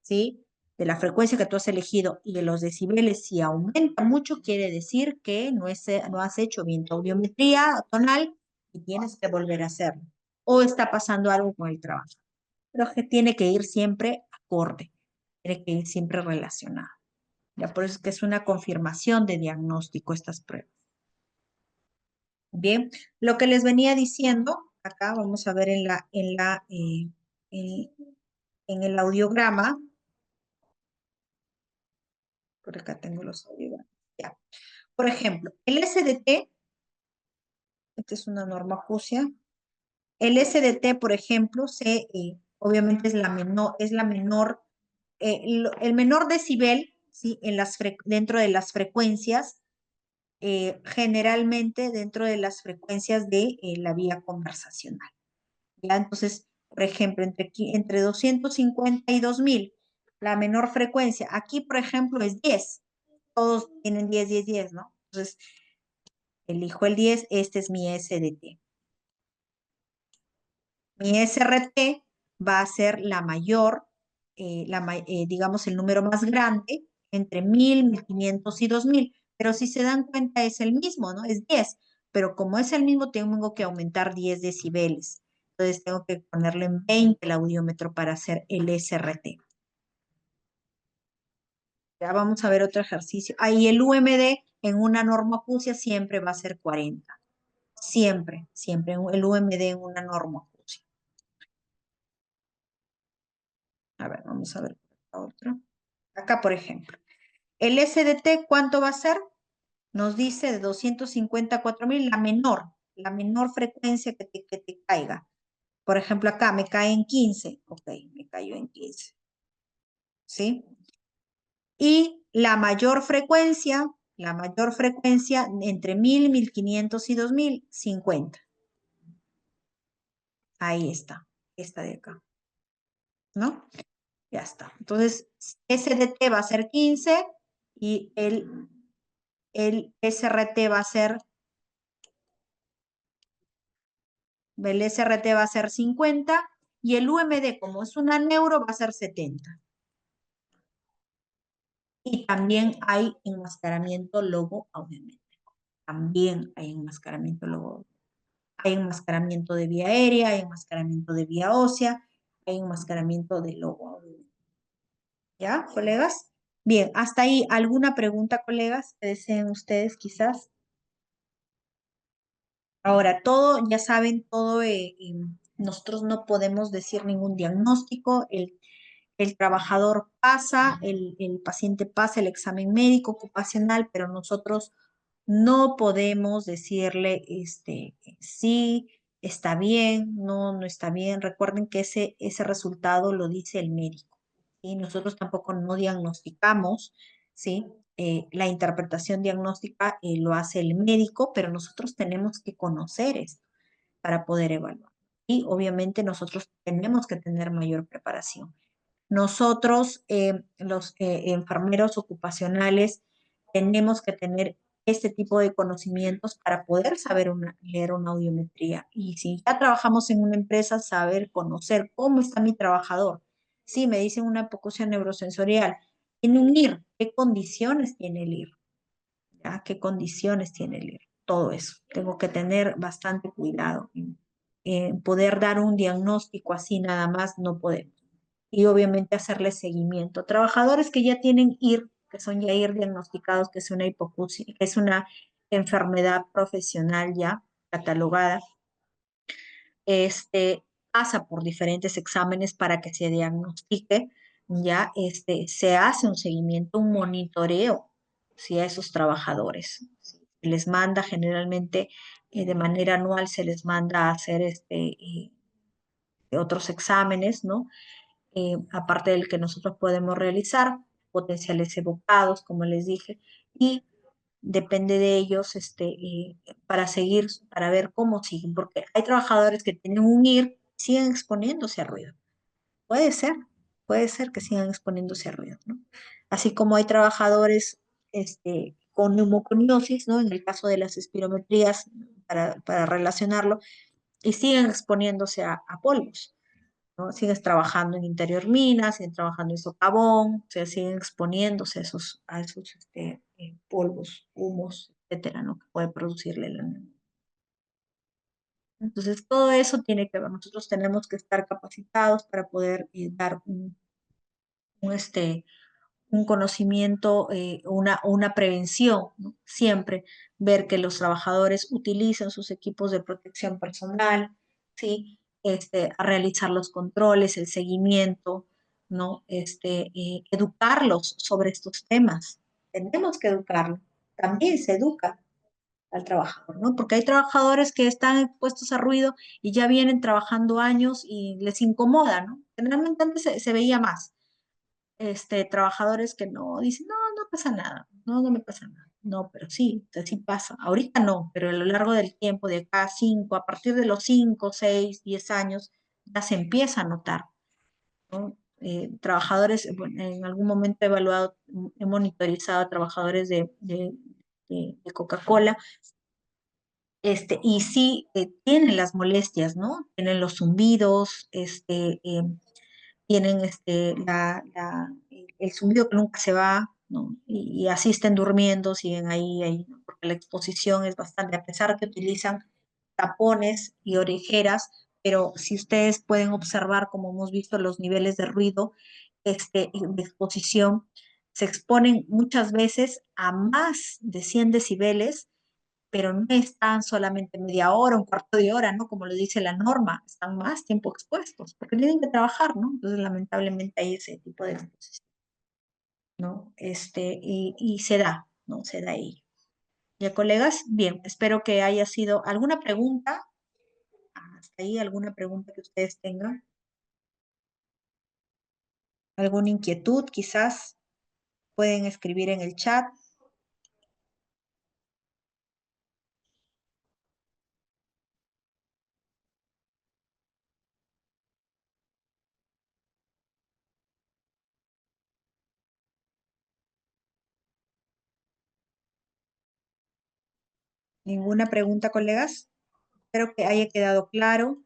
Speaker 1: ¿sí? De la frecuencia que tú has elegido y de los decibeles, si aumenta mucho, quiere decir que no has hecho bien tu audiometría tonal y tienes que volver a hacerlo. O está pasando algo con el trabajo. Pero que tiene que ir siempre acorde, tiene que ir siempre relacionado. Ya por eso es que es una confirmación de diagnóstico estas pruebas. Bien, lo que les venía diciendo, acá vamos a ver en, en el audiograma, por acá tengo los audiogramas, ya. Por ejemplo, el SDT, esta es una norma acusia, el SDT, por ejemplo, obviamente es la menor, el menor decibel, ¿sí? Dentro de las frecuencias, generalmente dentro de las frecuencias de la vía conversacional. ¿Ya? Entonces, por ejemplo, entre 250 y 2000, la menor frecuencia, aquí, por ejemplo, es 10. Todos tienen 10, 10, 10, ¿no? Entonces, elijo el 10, este es mi SDT. Mi SRT va a ser la mayor, digamos, el número más grande entre 1000, 1500 y 2000. Pero si se dan cuenta, es el mismo, ¿no? Es 10. Pero como es el mismo, tengo que aumentar 10 decibeles. Entonces tengo que ponerle en 20 el audiómetro para hacer el SRT. Ya vamos a ver otro ejercicio. Ahí el UMD en una norma acusia siempre va a ser 40. Siempre, siempre. El UMD en una norma acusia. A ver, vamos a ver otro. Acá, por ejemplo, el SDT, ¿cuánto va a ser? Nos dice de 250 a 4000, la menor frecuencia que te caiga. Por ejemplo, acá me cae en 15. Ok, me cayó en 15. ¿Sí? Y la mayor frecuencia entre 1000, 1500 y 2000, 50. Ahí está, esta de acá. ¿No? Ya está. Entonces, SDT va a ser 15 y el SRT va a ser, el SRT va a ser 50 y el UMD, como es una neuro, va a ser 70. Y también hay enmascaramiento logo audiométrico. También hay enmascaramiento logo. Hay enmascaramiento de vía aérea, hay enmascaramiento de vía ósea, hay enmascaramiento de logo audiométrico. ¿Ya, colegas? Bien, hasta ahí. ¿Alguna pregunta, colegas, que deseen ustedes quizás? Ahora, todo, ya saben, todo, nosotros no podemos decir ningún diagnóstico, el trabajador pasa, el paciente pasa el examen médico ocupacional, pero nosotros no podemos decirle, sí, está bien, no, no está bien. Recuerden que ese resultado lo dice el médico, ¿sí? Nosotros tampoco no diagnosticamos, ¿sí? La interpretación diagnóstica lo hace el médico, pero nosotros tenemos que conocer esto para poder evaluar. Y obviamente nosotros tenemos que tener mayor preparación. Nosotros, los enfermeros ocupacionales, tenemos que tener este tipo de conocimientos para poder saber leer una audiometría. Y si ya trabajamos en una empresa, saber, conocer cómo está mi trabajador. Sí, me dicen una hipoacusia neurosensorial. Tiene un IR. ¿Qué condiciones tiene el IR? ¿Ya? ¿Qué condiciones tiene el IR? Todo eso. Tengo que tener bastante cuidado. Poder dar un diagnóstico así nada más no podemos y obviamente hacerle seguimiento. Trabajadores que ya tienen IR, que son ya IR diagnosticados, que es una hipoacusia, que es una enfermedad profesional ya catalogada, pasa por diferentes exámenes para que se diagnostique, ya se hace un seguimiento, un monitoreo, ¿sí? A esos trabajadores. ¿Sí? Se les manda generalmente de manera anual, se les manda a hacer otros exámenes, ¿no? Aparte del que nosotros podemos realizar, potenciales evocados, como les dije, y depende de ellos para seguir, para ver cómo siguen, porque hay trabajadores que tienen un IR, siguen exponiéndose a ruido. Puede ser, puede ser que sigan exponiéndose a ruido, ¿no? Así como hay trabajadores con neumoconiosis, ¿no? En el caso de las espirometrías, para relacionarlo, y siguen exponiéndose a polvos. ¿No? Sigues trabajando en interior minas, siguen trabajando en socavón, o sea, siguen exponiéndose a esos polvos, humos, etcétera, ¿no? Que puede producirle la neumonía. Entonces, todo eso tiene que ver. Nosotros tenemos que estar capacitados para poder dar un, este, un conocimiento, una prevención, ¿no? Siempre ver que los trabajadores utilicen sus equipos de protección personal, ¿sí? A realizar los controles, el seguimiento, ¿no? Educarlos sobre estos temas. Tenemos que educarlos. También se educa al trabajador, ¿no? Porque hay trabajadores que están expuestos a ruido y ya vienen trabajando años y les incomoda, ¿no? Generalmente antes se veía más trabajadores que no dicen, no, no pasa nada, no, no me pasa nada. No, pero sí, o sea, sí pasa. Ahorita no, pero a lo largo del tiempo, de acá a 5, a partir de los 5, 6, 10 años, ya se empieza a notar, ¿no? Trabajadores, bueno, en algún momento he evaluado, he monitorizado a trabajadores de Coca-Cola, y sí tienen las molestias, ¿no? Tienen los zumbidos, tienen el zumbido que nunca se va, ¿no? Y así estén durmiendo, siguen ahí, ¿no? Porque la exposición es bastante, a pesar que utilizan tapones y orejeras, pero si ustedes pueden observar, como hemos visto, los niveles de ruido, de exposición, se exponen muchas veces a más de 100 decibeles, pero no están solamente media hora, un cuarto de hora, ¿no? Como lo dice la norma, están más tiempo expuestos, porque tienen que trabajar, ¿no? Entonces, lamentablemente hay ese tipo de exposición, ¿no? Y se da, ¿no? Se da ahí. Ya, colegas, bien, espero que haya sido alguna pregunta, hasta ahí, alguna pregunta que ustedes tengan, alguna inquietud, quizás pueden escribir en el chat. ¿Ninguna pregunta, colegas? Espero que haya quedado claro.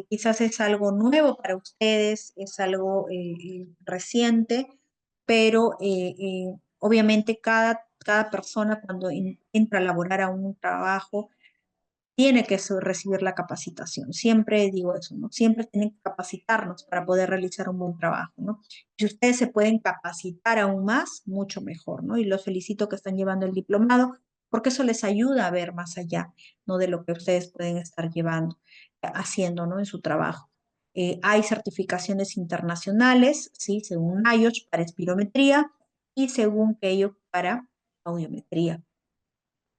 Speaker 1: Quizás es algo nuevo para ustedes, es algo reciente, pero obviamente cada persona cuando entra a laborar a un trabajo tiene que recibir la capacitación. Siempre digo eso, ¿no? Siempre tienen que capacitarnos para poder realizar un buen trabajo, ¿no? Si ustedes se pueden capacitar aún más, mucho mejor, ¿no? Y los felicito que están llevando el diplomado, porque eso les ayuda a ver más allá, ¿no? De lo que ustedes pueden estar llevando, haciendo, ¿no? En su trabajo. Hay certificaciones internacionales, ¿sí? Según IOSH para espirometría y según ello para audiometría,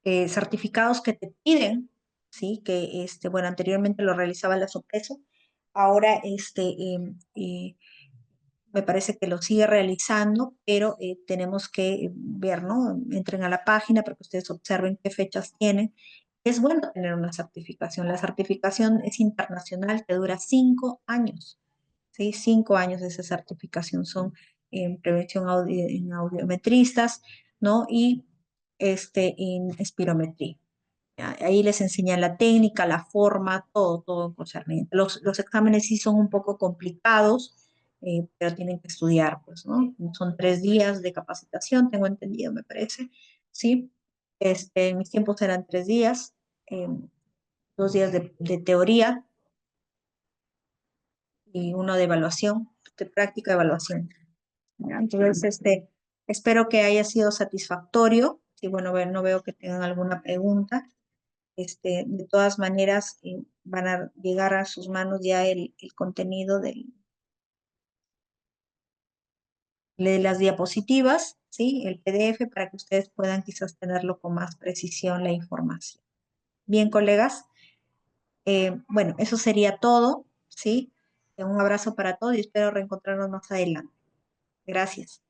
Speaker 1: certificados que te piden, ¿sí? Que, bueno, anteriormente lo realizaba la SOPESO, ahora, me parece que lo sigue realizando, pero tenemos que ver, ¿no? Entren a la página para que ustedes observen qué fechas tienen. Es bueno tener una certificación. La certificación es internacional, que dura 5 años, ¿sí? 5 años de esa certificación son en prevención en audiometristas, ¿no? Y en espirometría. Ahí les enseñan la técnica, la forma, todo concerniente. Los exámenes sí son un poco complicados, pero tienen que estudiar, pues, ¿no? Son 3 días de capacitación, tengo entendido, me parece, ¿sí? En mis tiempos eran 3 días, 2 días de teoría y uno de evaluación, de práctica de evaluación. ¿Ya? Entonces, espero que haya sido satisfactorio. Y bueno, no veo que tengan alguna pregunta. De todas maneras, van a llegar a sus manos ya el contenido de las diapositivas, ¿sí? El PDF para que ustedes puedan quizás tenerlo con más precisión la información. Bien, colegas, bueno, eso sería todo, ¿sí? Un abrazo para todos y espero reencontrarnos más adelante. Gracias.